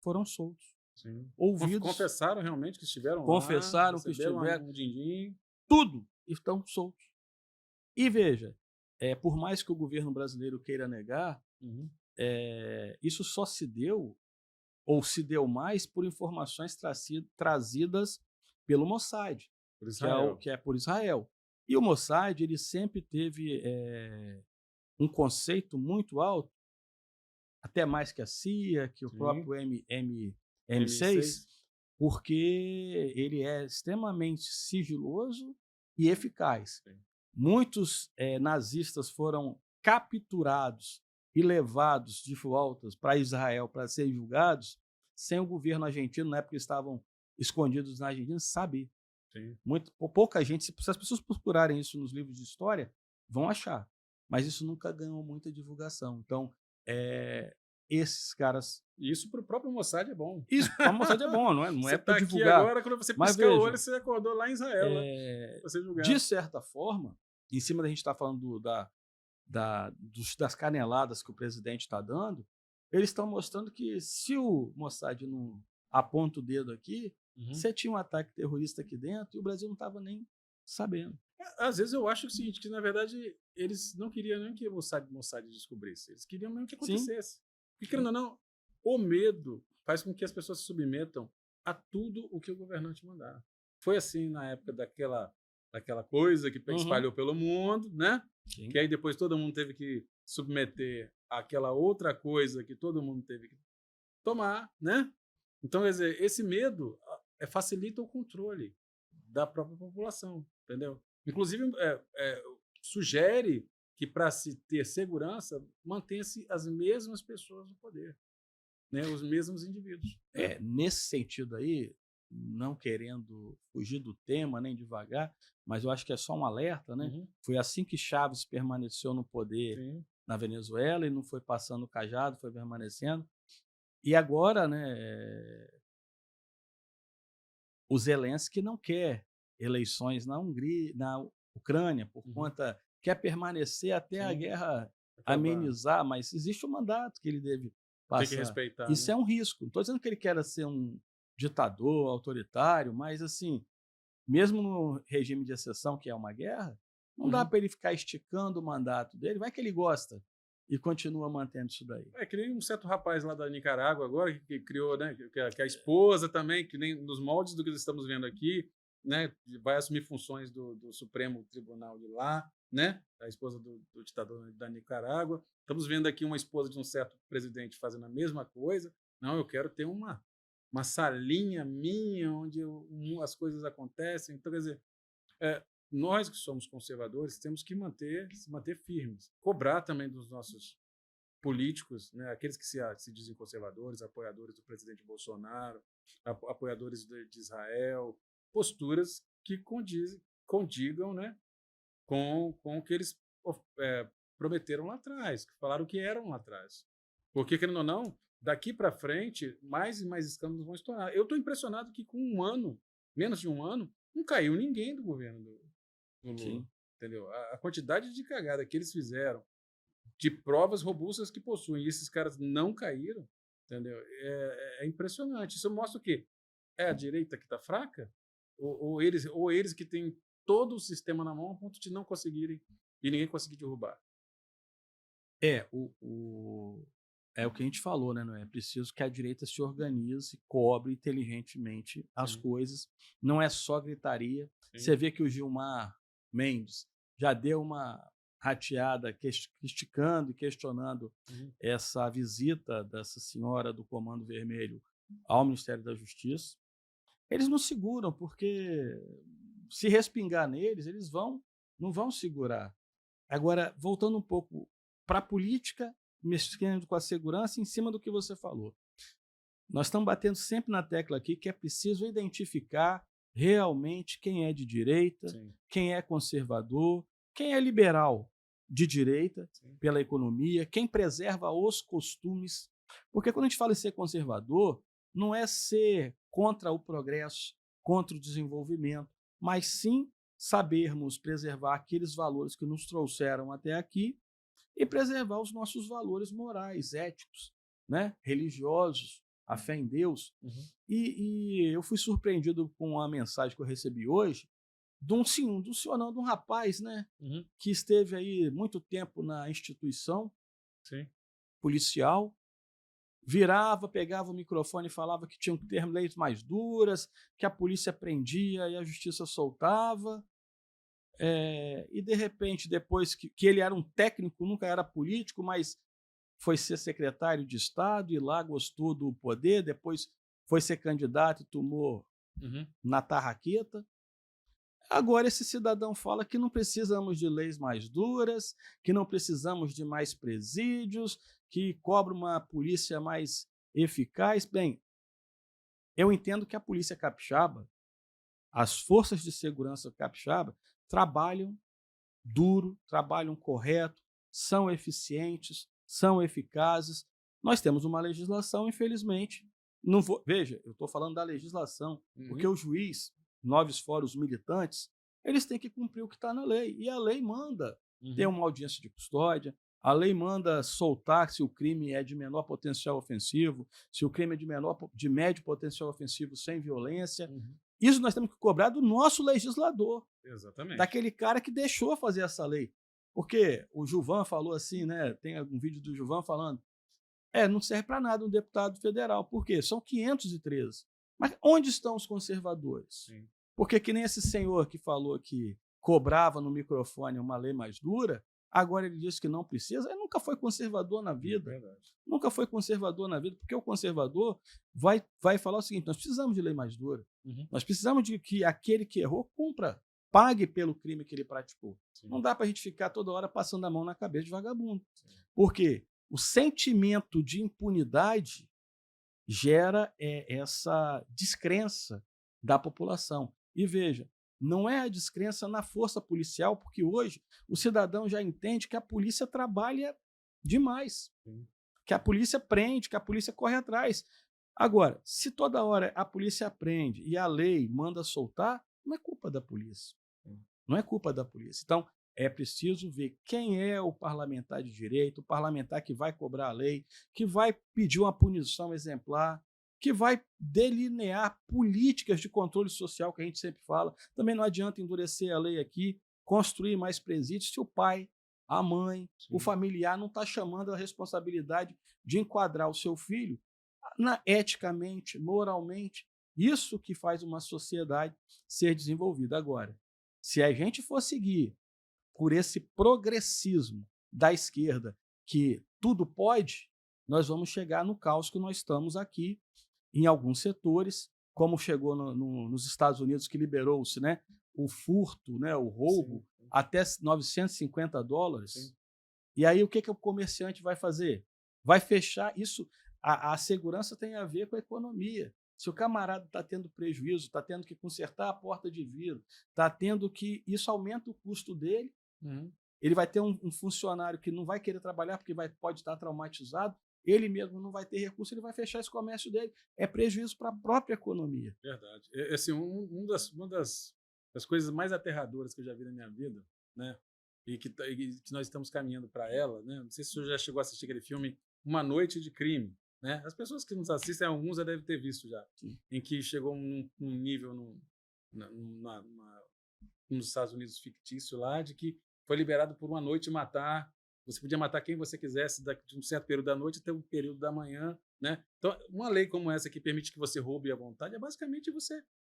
foram soltos, Sim. ouvidos, Confessaram realmente que estiveram lá, confessaram que receberam estiveram, um din-din. tudo, estão soltos. E veja, por mais que o governo brasileiro queira negar, Uhum. isso só se deu, ou se deu mais, por informações trazidas pelo Mossad, Por Israel. que é por Israel. E o Mossad, ele sempre teve um conceito muito alto, até mais que a CIA, que o Sim. próprio M6, M6. porque ele é extremamente sigiloso e eficaz. Sim. Muitos nazistas foram capturados e levados de volta para Israel para serem julgados sem o governo argentino, na época eles estavam escondidos na Argentina, saber. Sim. Pouca gente, se as pessoas procurarem isso nos livros de história, vão achar. Mas isso nunca ganhou muita divulgação. Então, esses caras... Isso para o próprio Mossad é bom. Isso para o Mossad é bom, não é? Não Você é para está aqui divulgar. agora, quando você Mas piscar o veja, olho, você acordou lá em Israel, né? Você julgar. de certa forma, em cima da gente estar falando das caneladas que o presidente está dando, eles estão mostrando que se o Mossad não aponta o dedo aqui, você tinha um ataque terrorista aqui dentro e o Brasil não estava nem sabendo. Às vezes eu acho o seguinte, que na verdade eles não queriam nem que o Mossad descobrisse, eles queriam mesmo que acontecesse. Porque, querendo ou não, o medo faz com que as pessoas se submetam a tudo o que o governante mandar. Foi assim na época daquela coisa que espalhou pelo mundo, né? Sim. Que aí depois todo mundo teve que submeter àquela outra coisa que todo mundo teve que tomar, né? Então, quer dizer, esse medo facilita o controle da própria população, entendeu? Inclusive, sugere que, para se ter segurança, mantenha-se as mesmas pessoas no poder, né? Os mesmos indivíduos. Nesse sentido aí, não querendo fugir do tema nem devagar, mas eu acho que é só um alerta, né? Foi assim que Chávez permaneceu no poder na Venezuela e não foi passando o cajado, foi permanecendo. E agora, né, o Zelensky não quer eleições na Ucrânia, por conta, quer permanecer até a guerra amenizar, mas existe um mandato que ele deve passar. Tem que respeitar. Isso, né? é um risco. Não estou dizendo que ele quer ser um ditador, autoritário, mas assim, mesmo no regime de exceção, que é uma guerra, não dá para ele ficar esticando o mandato dele. Vai que ele gosta e continua mantendo isso daí. Que nem um certo rapaz lá da Nicarágua agora, que criou, né, que a esposa também, que nem nos moldes do que estamos vendo aqui, né, vai assumir funções do Supremo Tribunal de lá, né, a esposa do ditador da Nicarágua. Estamos vendo aqui uma esposa de um certo presidente fazendo a mesma coisa. Não, eu quero ter uma salinha minha onde as coisas acontecem. Então, quer dizer, nós que somos conservadores temos que se manter firmes, cobrar também dos nossos políticos, né, aqueles que se dizem conservadores, apoiadores do presidente Bolsonaro, apoiadores de Israel, posturas que condigam, né, com o que eles prometeram lá atrás, que falaram que eram lá atrás. Porque, querendo ou não, daqui para frente, mais e mais escândalos vão estourar. Eu estou impressionado que com menos de um ano, não caiu ninguém do governo do Lula. Sim. Entendeu? A quantidade de cagada que eles fizeram, de provas robustas que possuem, e esses caras não caíram, entendeu? É impressionante. Isso mostra o quê? É a direita que está fraca? Ou eles que têm todo o sistema na mão a ponto de não conseguirem e ninguém conseguir derrubar? É o que a gente falou, né? Não é preciso que a direita se organize, cobre inteligentemente as coisas. Não é só gritaria. Sim. Você vê que o Gilmar Mendes já deu uma rateada criticando e questionando essa visita dessa senhora do Comando Vermelho ao Ministério da Justiça. eles não seguram, porque se respingar neles, não vão segurar. Agora, voltando um pouco para a política, mexendo com a segurança, em cima do que você falou. Nós estamos batendo sempre na tecla aqui que é preciso identificar realmente quem é de direita, Sim. quem é conservador, quem é liberal de direita, Sim. pela economia, quem preserva os costumes. Porque quando a gente fala em ser conservador, não é ser contra o progresso, contra o desenvolvimento, mas sim sabermos preservar aqueles valores que nos trouxeram até aqui e preservar os nossos valores morais, éticos, né? Religiosos, a fé em Deus. Uhum. E eu fui surpreendido com uma mensagem que eu recebi hoje de um senhor, de um rapaz, né? Uhum. Que esteve aí muito tempo na instituição Sim. policial, virava, pegava o microfone e falava que tinham que ter leis mais duras, que a polícia prendia e a justiça soltava. E de repente, depois que ele era um técnico, nunca era político, mas foi ser secretário de Estado e lá gostou do poder, depois foi ser candidato e tomou Uhum. na tarraqueta. Agora esse cidadão fala que não precisamos de leis mais duras, que não precisamos de mais presídios, que cobra uma polícia mais eficaz. Bem, eu entendo que a polícia capixaba, as forças de segurança capixaba, trabalham duro, trabalham correto, são eficientes, são eficazes. Nós temos uma legislação, infelizmente. Não vou, veja, eu estou falando da legislação, porque o juiz, nós fora os militantes, eles têm que cumprir o que está na lei. E a lei manda ter uma audiência de custódia, a lei manda soltar se o crime é de menor potencial ofensivo, se o crime é de médio potencial ofensivo sem violência. Isso nós temos que cobrar do nosso legislador. Exatamente. Daquele cara que deixou fazer essa lei. Porque o Gilvan falou assim, né? Tem algum vídeo do Gilvan falando, não serve para nada um deputado federal. Por quê? São 513. Mas onde estão os conservadores? Sim. Porque que nem esse senhor que falou que cobrava no microfone uma lei mais dura, agora ele diz que não precisa. Ele nunca foi conservador na vida. Verdade. Nunca foi conservador na vida, porque o conservador vai falar o seguinte, nós precisamos de lei mais dura. Nós precisamos de que aquele que errou cumpra, pague pelo crime que ele praticou. Sim. Não dá para a gente ficar toda hora passando a mão na cabeça de vagabundo. Sim. Porque o sentimento de impunidade gera essa descrença da população. E veja, não é a descrença na força policial, porque hoje o cidadão já entende que a polícia trabalha demais, que a polícia prende, que a polícia corre atrás. Agora, se toda hora a polícia prende e a lei manda soltar, não é culpa da polícia. Não é culpa da polícia. Então, é preciso ver quem é o parlamentar de direito, o parlamentar que vai cobrar a lei, que vai pedir uma punição exemplar, que vai delinear políticas de controle social, que a gente sempre fala. Também não adianta endurecer a lei aqui, construir mais presídios, se o pai, a mãe, o familiar não está chamando a responsabilidade de enquadrar o seu filho eticamente, moralmente. Isso que faz uma sociedade ser desenvolvida. Agora, se a gente for seguir por esse progressismo da esquerda, que tudo pode, nós vamos chegar no caos que nós estamos aqui em alguns setores, como chegou nos Estados Unidos, que liberou-se, né, o furto, né, o roubo, até $950. Sim. E aí o que o comerciante vai fazer? Vai fechar isso. A segurança tem a ver com a economia. Se o camarada está tendo prejuízo, está tendo que consertar a porta de vidro, está tendo que... Isso aumenta o custo dele. Ele vai ter um funcionário que não vai querer trabalhar porque pode estar traumatizado. Ele mesmo não vai ter recurso, ele vai fechar esse comércio dele. É prejuízo para a própria economia. Verdade. Assim, uma das coisas mais aterradoras que eu já vi na minha vida, né? E que nós estamos caminhando para ela, né? Não sei se você já chegou a assistir aquele filme Uma Noite de Crime. Né? As pessoas que nos assistem, alguns já devem ter visto já, em que chegou num nível nos Estados Unidos fictício lá, de que foi liberado por uma noite matar, você podia matar quem você quisesse de um certo período da noite até um período da manhã. Né? Então, uma lei como essa que permite que você roube à vontade, basicamente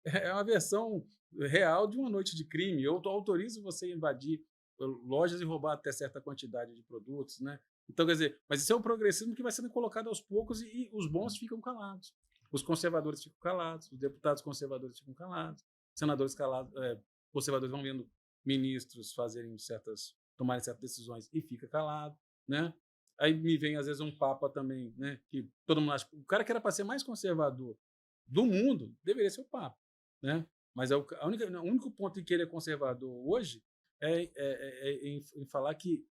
é uma versão real de uma noite de crime. Eu autorizo você a invadir lojas e roubar até certa quantidade de produtos, né? Então, quer dizer, mas isso é um progressismo que vai sendo colocado aos poucos e os bons ficam calados. Os conservadores ficam calados, os deputados conservadores ficam calados, senadores calados, conservadores vão vendo ministros tomarem certas decisões e fica calado, né? Aí me vem, às vezes, um papa também, né? Que todo mundo acha. O cara que era para ser mais conservador do mundo deveria ser o papa, né? Mas o único ponto em que ele é conservador hoje é em falar que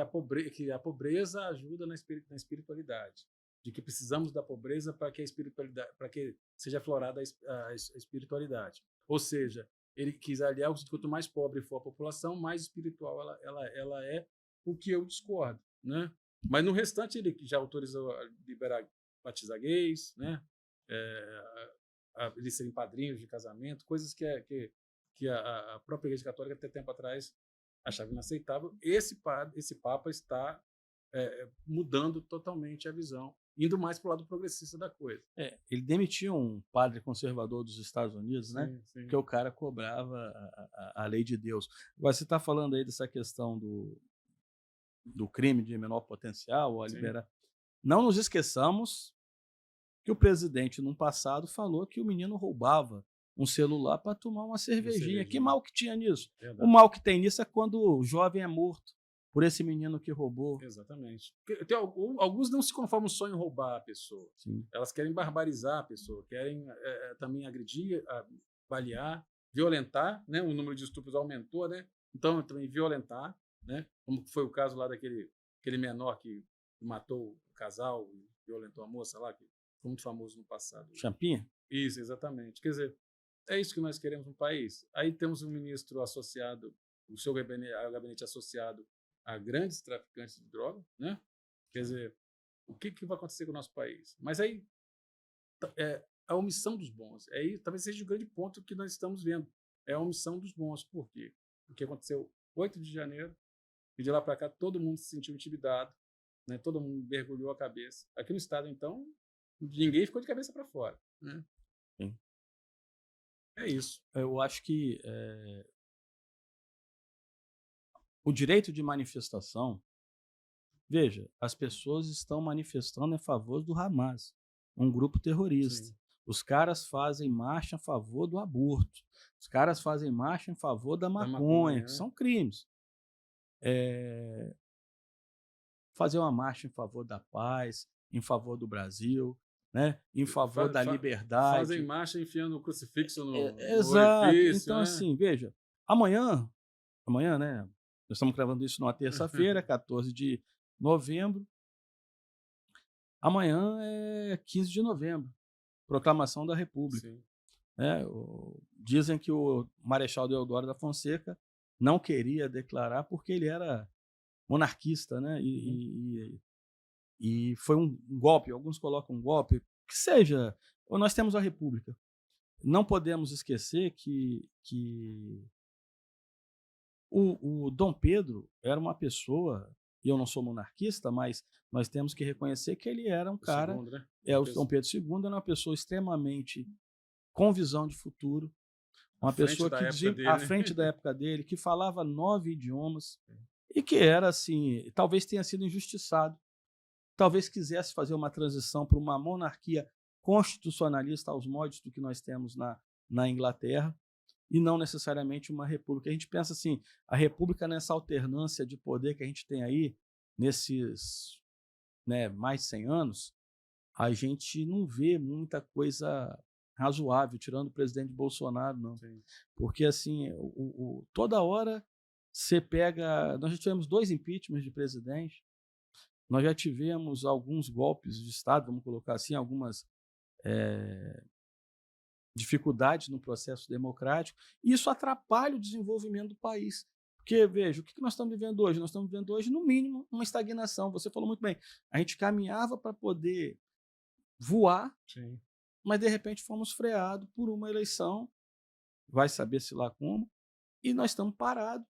a pobreza ajuda na espiritualidade, de que precisamos da pobreza para que seja aflorada a espiritualidade. Ou seja, ele quis aliar que quanto mais pobre for a população, mais espiritual ela é, o que eu discordo, né? Mas no restante ele já autorizou a batizar gays, né? Eles serem padrinhos de casamento, coisas que a própria Igreja Católica até tempo atrás achava inaceitável. Esse Papa está mudando totalmente a visão, indo mais para o lado progressista da coisa. Ele demitiu um padre conservador dos Estados Unidos, né? Sim. Porque o cara cobrava a lei de Deus. Agora, você está falando aí dessa questão do crime de menor potencial, ou a liberar. Não nos esqueçamos que o presidente, no passado, falou que o menino roubava um celular para tomar uma cervejinha. Que mal que tinha nisso? Verdade. O mal que tem nisso é quando o jovem é morto por esse menino que roubou. Exatamente. Alguns não se conformam só em roubar a pessoa. Sim. Elas querem barbarizar a pessoa, querem também agredir, balear, violentar, né? O número de estupros aumentou, né? Então, também violentar, né? Como foi o caso lá aquele menor que matou o casal e violentou a moça lá, que foi muito famoso no passado. Champinha? Isso, exatamente. Quer dizer, é isso que nós queremos no país. Aí temos um ministro associado, o seu gabinete associado a grandes traficantes de droga, né? Quer dizer, o que vai acontecer com o nosso país? Mas aí a omissão dos bons. Aí talvez seja o grande ponto que nós estamos vendo. É a omissão dos bons. Por quê? O que aconteceu 8 de janeiro, e de lá para cá todo mundo se sentiu intimidado, né? Todo mundo mergulhou a cabeça. Aqui no estado, então, ninguém ficou de cabeça para fora, né? Sim. É isso. Eu acho que o direito de manifestação, veja, as pessoas estão manifestando em favor do Hamas, um grupo terrorista. Sim. Os caras fazem marcha a favor do aborto. Os caras fazem marcha em favor da maconha, que são crimes. Fazer uma marcha em favor da paz, em favor do Brasil, né? Em favor da liberdade. Fazem marcha enfiando o crucifixo no exato. orifício. Então, né? assim, veja, amanhã, né? Nós estamos gravando isso numa terça-feira, 14 de novembro. Amanhã é 15 de novembro, proclamação da República. Dizem que o Marechal Deodoro da Fonseca não queria declarar porque ele era monarquista, né? E foi um golpe, alguns colocam um golpe, que seja, nós temos a República. Não podemos esquecer que o Dom Pedro era uma pessoa, e eu não sou monarquista, mas nós temos que reconhecer que ele era um cara, segundo, né? O Dom Pedro II era uma pessoa extremamente com visão de futuro, uma pessoa que à frente da época dele, que falava 9 idiomas, e que era assim, talvez tenha sido injustiçado, talvez quisesse fazer uma transição para uma monarquia constitucionalista aos moldes do que nós temos na Inglaterra, e não necessariamente uma república. A gente pensa assim, a república nessa alternância de poder que a gente tem aí, nesses mais de 100 anos, a gente não vê muita coisa razoável, tirando o presidente Bolsonaro, não. Sim. Porque, assim, toda hora você pega... Nós já tivemos 2 impeachments de presidente, nós já tivemos alguns golpes de Estado, vamos colocar assim, algumas dificuldades no processo democrático, e isso atrapalha o desenvolvimento do país. Porque, veja, o que nós estamos vivendo hoje? Nós estamos vivendo hoje, no mínimo, uma estagnação. Você falou muito bem, a gente caminhava para poder voar, sim, mas, de repente, fomos freados por uma eleição, vai saber-se lá como, e nós estamos parados.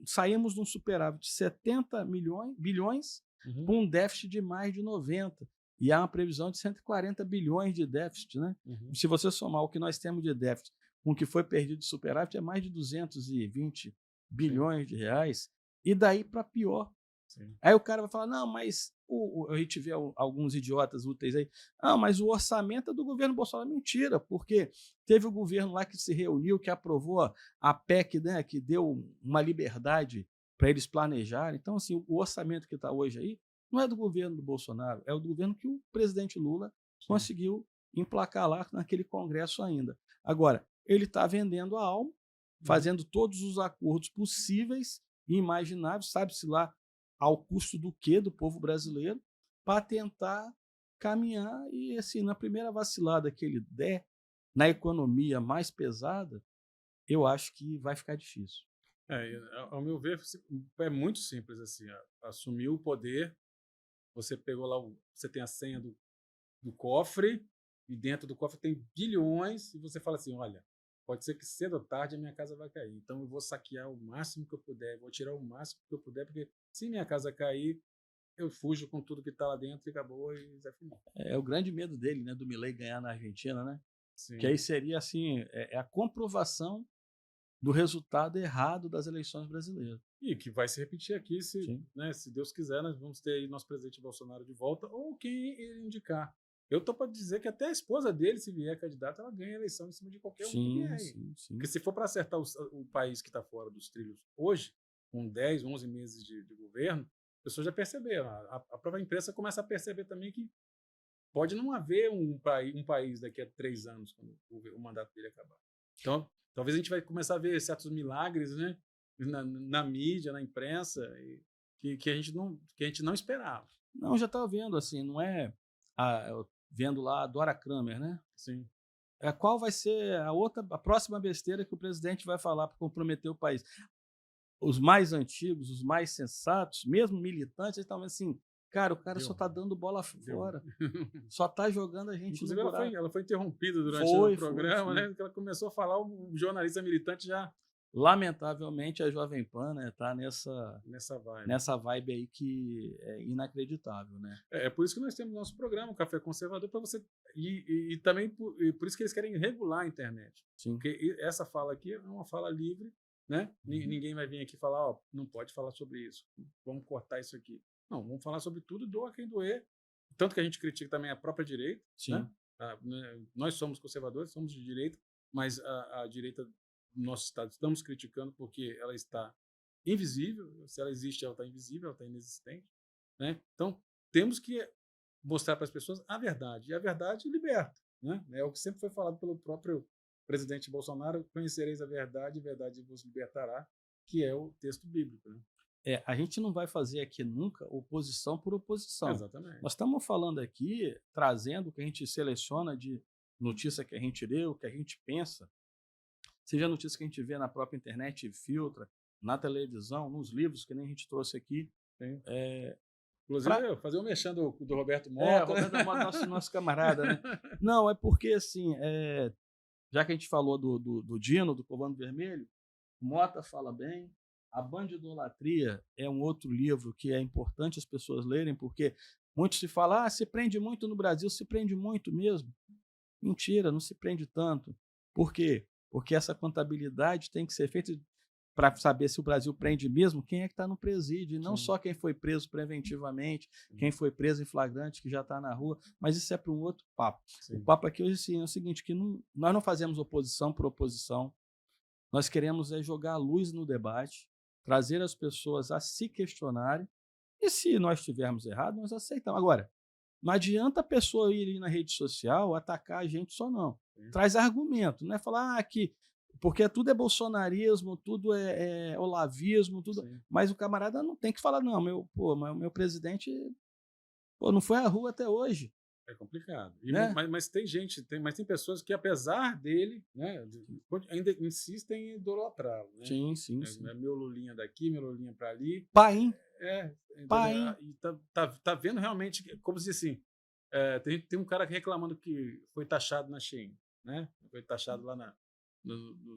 Saímos de um superávit de 70 bilhões com um déficit de mais de 90. E há uma previsão de 140 bilhões de déficit, né? Se você somar o que nós temos de déficit com o que foi perdido de superávit, é mais de 220 bilhões de reais. E daí para pior. Sim. Aí o cara vai falar, não, mas a gente vê alguns idiotas úteis aí, não, mas o orçamento é do governo Bolsonaro. Mentira, porque teve o governo lá que se reuniu, que aprovou a PEC, né, que deu uma liberdade para eles planejarem. Então, assim, o orçamento que está hoje aí não é do governo do Bolsonaro, é do governo que o presidente Lula conseguiu emplacar lá naquele Congresso ainda. Agora, ele está vendendo a alma, fazendo todos os acordos possíveis e imagináveis, sabe-se lá ao custo do quê do povo brasileiro, para tentar caminhar e, assim, na primeira vacilada que ele der, na economia mais pesada, eu acho que vai ficar difícil. Ao meu ver, é muito simples assim. Assumiu o poder, você pegou lá, você tem a senha do cofre, e dentro do cofre tem bilhões, e você fala assim, olha, pode ser que cedo ou tarde a minha casa vai cair, então eu vou saquear o máximo que eu puder, vou tirar o máximo que eu puder, porque se minha casa cair, eu fujo com tudo que está lá dentro e acabou, e Zé Felipe. É o grande medo dele, né, do Milei ganhar na Argentina, né? Sim. Que aí seria assim, a comprovação do resultado errado das eleições brasileiras. E que vai se repetir aqui, se Deus quiser, nós vamos ter aí nosso presidente Bolsonaro de volta, ou quem ele indicar. Eu estou para dizer que até a esposa dele, se vier candidata, ela ganha a eleição em cima de qualquer um que vier aí. Porque se for para acertar o país que está fora dos trilhos hoje, com 10, 11 meses de governo, as pessoas já perceberam. A própria imprensa começa a perceber também que pode não haver um país daqui a 3 anos, quando o mandato dele acabar. Então, talvez a gente vai começar a ver certos milagres, né, na mídia, na imprensa, que a gente não esperava. Não, já estava vendo, assim, não é... vendo lá a Dora Kramer, né? Sim. Qual vai ser a próxima besteira que o presidente vai falar para comprometer o país? Os mais antigos, os mais sensatos, mesmo militantes, eles estavam assim, cara, o cara só está dando bola fora, só está jogando a gente Inclusive, no buraco. ela foi interrompida durante o programa, né? Porque ela começou a falar, o jornalista militante já... Lamentavelmente, a Jovem Pan, né, tá nessa vibe aí que é inacreditável, né? É por isso que nós temos nosso programa, o Café Conservador, para você... E também por isso que eles querem regular a internet. Sim. Porque essa fala aqui é uma fala livre, né? Ninguém vai vir aqui falar, ó, não pode falar sobre isso, vamos cortar isso aqui. Não, vamos falar sobre tudo, doa quem doer. Tanto que a gente critica também a própria direita. Sim. Né? Nós somos conservadores, somos de direita, mas a direita do nosso estado estamos criticando porque ela está invisível. Se ela existe, ela está invisível, ela está inexistente. Né? Então, temos que mostrar para as pessoas a verdade. E a verdade liberta. Né? É o que sempre foi falado pelo próprio presidente Bolsonaro: conhecereis a verdade vos libertará, que é o texto bíblico. Né? A gente não vai fazer aqui nunca oposição por oposição. Exatamente. Nós estamos falando aqui, trazendo o que a gente seleciona de notícia que a gente lê, o que a gente pensa, seja notícia que a gente vê na própria internet e filtra, na televisão, nos livros, que nem a gente trouxe aqui. Inclusive, fazer um mexendo do Roberto Mota. Roberto Mota, nosso camarada, né? Não, é porque, assim, já que a gente falou do Dino, do Comando Vermelho, Mota fala bem. A Bandidolatria é um outro livro que é importante as pessoas lerem, porque muitos se falam, se prende muito no Brasil, se prende muito mesmo. Mentira, não se prende tanto. Por quê? Porque essa contabilidade tem que ser feita para saber se o Brasil prende mesmo quem é que está no presídio, e não só quem foi preso preventivamente, quem foi preso em flagrante, que já está na rua, mas isso é para um outro papo. O papo aqui hoje sim, é o seguinte, que nós não fazemos oposição por oposição, nós queremos jogar a luz no debate, trazer as pessoas a se questionarem, e se nós estivermos errados, nós aceitamos. Agora, não adianta a pessoa ir na rede social atacar a gente só não. Traz argumento, não é falar porque tudo é bolsonarismo, tudo é olavismo, tudo. Mas o camarada não tem que falar, não, meu presidente não foi à rua até hoje. É complicado. Mas tem mas tem pessoas que, apesar dele, né, ainda insistem em idolatrá-lo. Né? Sim. Meu Lulinha daqui, meu Lulinha para ali. Paim. Paim. E tá vendo realmente, como se assim, tem um cara reclamando que foi taxado na Shein, né? Foi taxado lá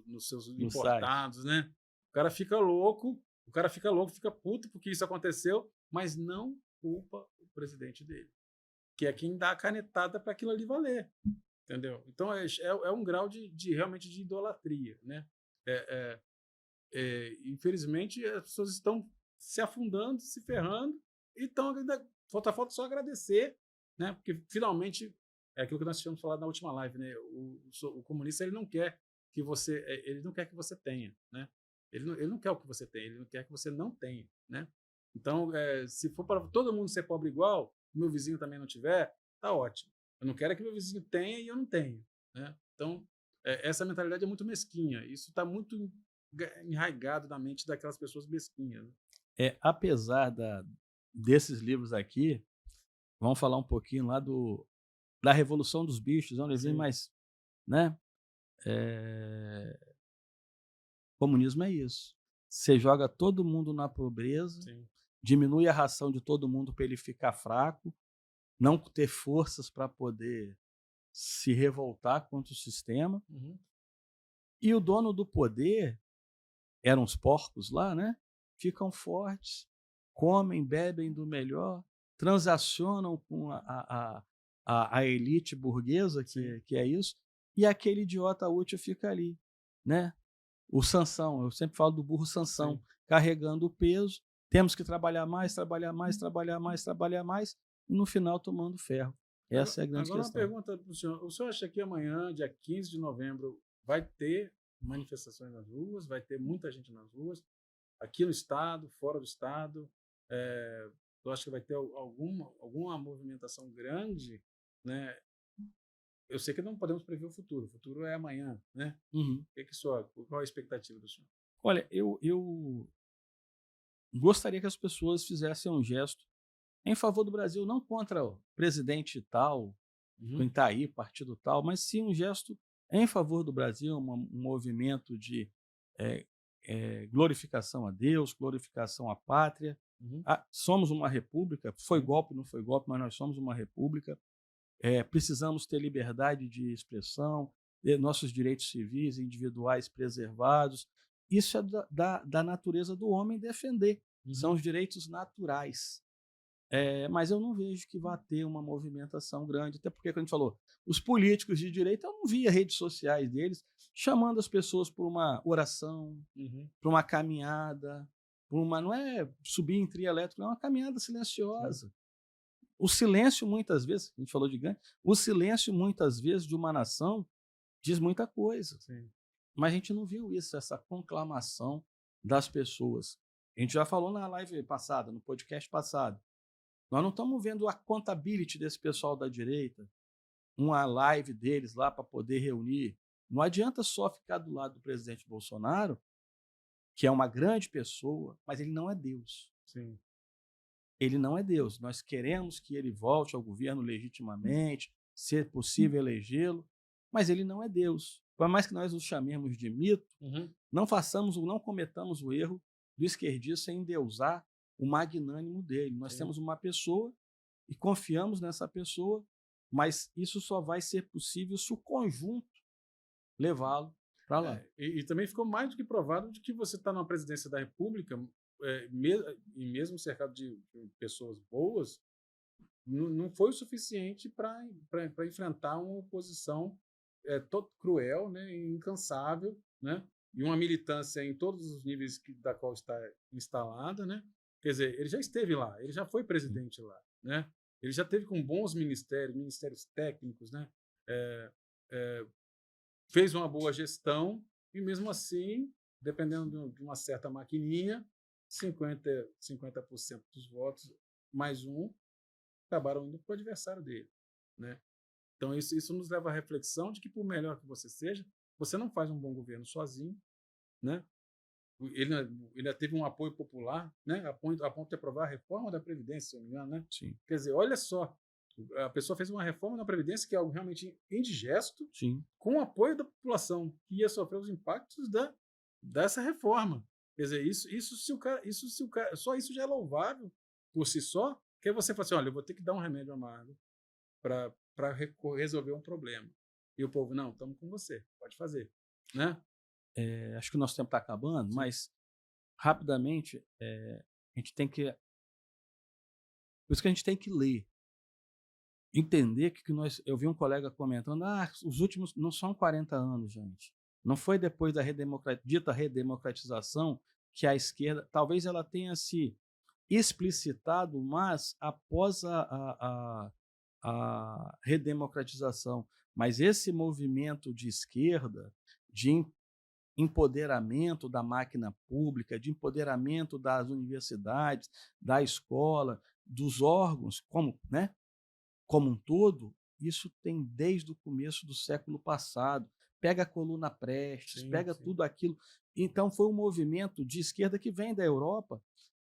nos seus importados, né? O cara fica louco, fica puto porque isso aconteceu, mas não culpa o presidente dele, que é quem dá a canetada para aquilo ali valer, entendeu? Então é um grau realmente de idolatria, né? Infelizmente as pessoas estão se afundando, se ferrando, então ainda falta só agradecer, né? Porque finalmente é aquilo que nós tínhamos falado na última live, né? O comunista ele não quer que você tenha, né? Ele não quer o que você tem, ele não quer que você não tenha, né? Então, se for para todo mundo ser pobre igual, meu vizinho também não tiver, tá ótimo. Eu não quero que meu vizinho tenha e eu não tenho, né? Então, essa mentalidade é muito mesquinha. Isso está muito enraizado na mente daquelas pessoas mesquinhas, né? Apesar desses livros aqui, vamos falar um pouquinho lá da Revolução dos Bichos, é um livrinho mais, né? Comunismo é isso. Você joga todo mundo na pobreza, Sim. diminui a ração de todo mundo para ele ficar fraco, não ter forças para poder se revoltar contra o sistema. Uhum. E o dono do poder, eram os porcos lá, né? Ficam fortes, comem, bebem do melhor, transacionam com a elite burguesa, que é isso, e aquele idiota útil fica ali, né? O Sansão, eu sempre falo do burro Sansão, carregando o peso, temos que trabalhar mais, trabalhar mais, trabalhar mais, trabalhar mais, e no final tomando ferro. Essa é a grande questão. Agora uma pergunta para o senhor. O senhor acha que amanhã, dia 15 de novembro, vai ter manifestações nas ruas, vai ter muita gente nas ruas, aqui no estado, fora do estado? Eu acho que vai ter alguma movimentação grande, né? Eu sei que não podemos prever o futuro é amanhã, né? Uhum. Qual a expectativa do senhor? Olha, eu gostaria que as pessoas fizessem um gesto em favor do Brasil, não contra o presidente tal, quem está aí, partido tal, mas sim um gesto em favor do Brasil, um movimento de glorificação a Deus, glorificação à pátria. Somos uma república, foi golpe, não foi golpe, mas nós somos uma república. Precisamos ter liberdade de expressão, nossos direitos civis e individuais preservados. Isso é da natureza do homem defender. São os direitos naturais. Mas eu não vejo que vá ter uma movimentação grande, até porque, quando a gente falou, os políticos de direita, eu não via redes sociais deles chamando as pessoas por uma oração, por uma caminhada, não é subir em trio elétrico, é uma caminhada silenciosa. O silêncio, muitas vezes, a gente falou de Gandhi, o silêncio, muitas vezes, de uma nação diz muita coisa. Sim. Mas a gente não viu isso, essa conclamação das pessoas. A gente já falou na live passada, no podcast passado. Nós não estamos vendo a accountability desse pessoal da direita, uma live deles lá para poder reunir. Não adianta só ficar do lado do presidente Bolsonaro, que é uma grande pessoa, mas ele não é Deus. Sim. Ele não é Deus. Nós queremos que ele volte ao governo legitimamente, se possível elegê-lo, mas ele não é Deus. Por mais que nós o chamemos de mito, não cometamos o erro do esquerdista em endeusar o magnânimo dele. Nós temos uma pessoa e confiamos nessa pessoa, mas isso só vai ser possível se o conjunto levá-lo para lá. E também ficou mais do que provado de que você está na presidência da República, e mesmo cercado de pessoas boas, não foi o suficiente para enfrentar uma oposição cruel, né, incansável, né, e uma militância em todos os níveis da qual está instalada, né? Quer dizer, ele já esteve lá, ele já foi presidente lá, né? Ele já teve com bons ministérios técnicos, né? Fez uma boa gestão e, mesmo assim, dependendo de uma certa maquininha, 50% dos votos, mais um, acabaram indo para o adversário dele, né? Então, isso nos leva à reflexão de que, por melhor que você seja, você não faz um bom governo sozinho, né? Ele teve um apoio popular, né? A ponto de aprovar a reforma da Previdência, se não me engano, né? Sim. Quer dizer, olha só, a pessoa fez uma reforma da Previdência que é algo realmente indigesto, com o apoio da população, que ia sofrer os impactos dessa reforma. Quer dizer, só isso já é louvável por si só, que você fala assim, olha, eu vou ter que dar um remédio amargo para resolver um problema. E o povo, não, estamos com você, pode fazer, né? Acho que o nosso tempo está acabando, mas rapidamente a gente tem que... Por isso que a gente tem que ler. Entender que eu vi um colega comentando, os últimos não são 40 anos, gente. Não foi depois da dita redemocratização que a esquerda, talvez ela tenha se explicitado, mas após a redemocratização. Mas esse movimento de esquerda, de empoderamento da máquina pública, de empoderamento das universidades, da escola, dos órgãos, né, como um todo, isso tem desde o começo do século passado. Pega a coluna Prestes, pega tudo aquilo. Então, foi um movimento de esquerda que vem da Europa,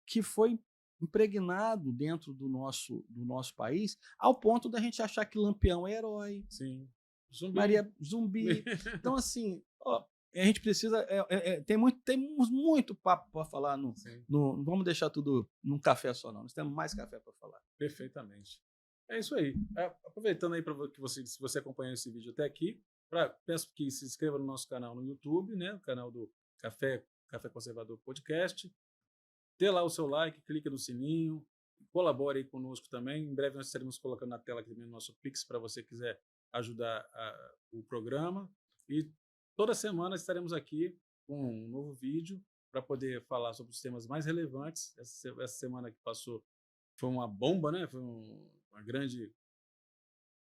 que foi impregnado dentro do nosso país, ao ponto da gente achar que Lampião é herói. Sim. Maria Zumbi. Então, assim, ó, a gente precisa. Temos muito papo para falar. Não vamos deixar tudo num café só, não. Nós temos mais café para falar. Perfeitamente. É isso aí. Aproveitando aí para que se você acompanhou esse vídeo até aqui, peço que se inscreva no nosso canal no YouTube, né? O canal do Café Conservador Podcast. Dê lá o seu like, clique no sininho, colabore aí conosco também. Em breve nós estaremos colocando na tela aqui também o nosso Pix para você quiser ajudar o programa. E toda semana estaremos aqui com um novo vídeo para poder falar sobre os temas mais relevantes. Essa semana que passou foi uma bomba, né? Foi uma grande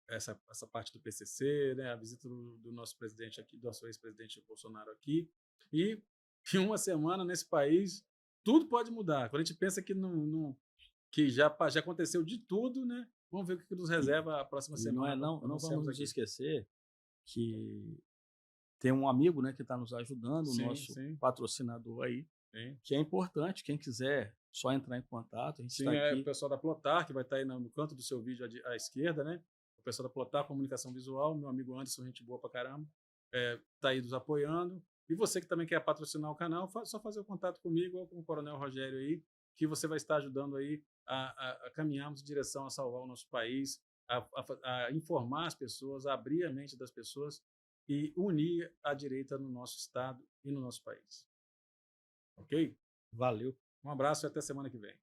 essa parte do PCC, né? A visita do nosso presidente aqui, do nosso ex-presidente Bolsonaro aqui. E em uma semana nesse país tudo pode mudar. Quando a gente pensa que já aconteceu de tudo, né? Vamos ver o que nos reserva a próxima semana. Não vamos nos esquecer que tem um amigo, né, que está nos ajudando, o nosso patrocinador aí, que é importante. Quem quiser, só entrar em contato. A gente está aqui. O pessoal da Plotar, que vai estar aí no canto do seu vídeo à esquerda, né? O pessoal da Plotar, Comunicação Visual, meu amigo Anderson, gente boa pra caramba, está aí nos apoiando. E você que também quer patrocinar o canal, só fazer o contato comigo ou com o Coronel Rogério aí, que você vai estar ajudando aí a caminharmos em direção a salvar o nosso país, a informar as pessoas, a abrir a mente das pessoas e unir a direita no nosso estado e no nosso país. Ok? Valeu. Um abraço e até semana que vem.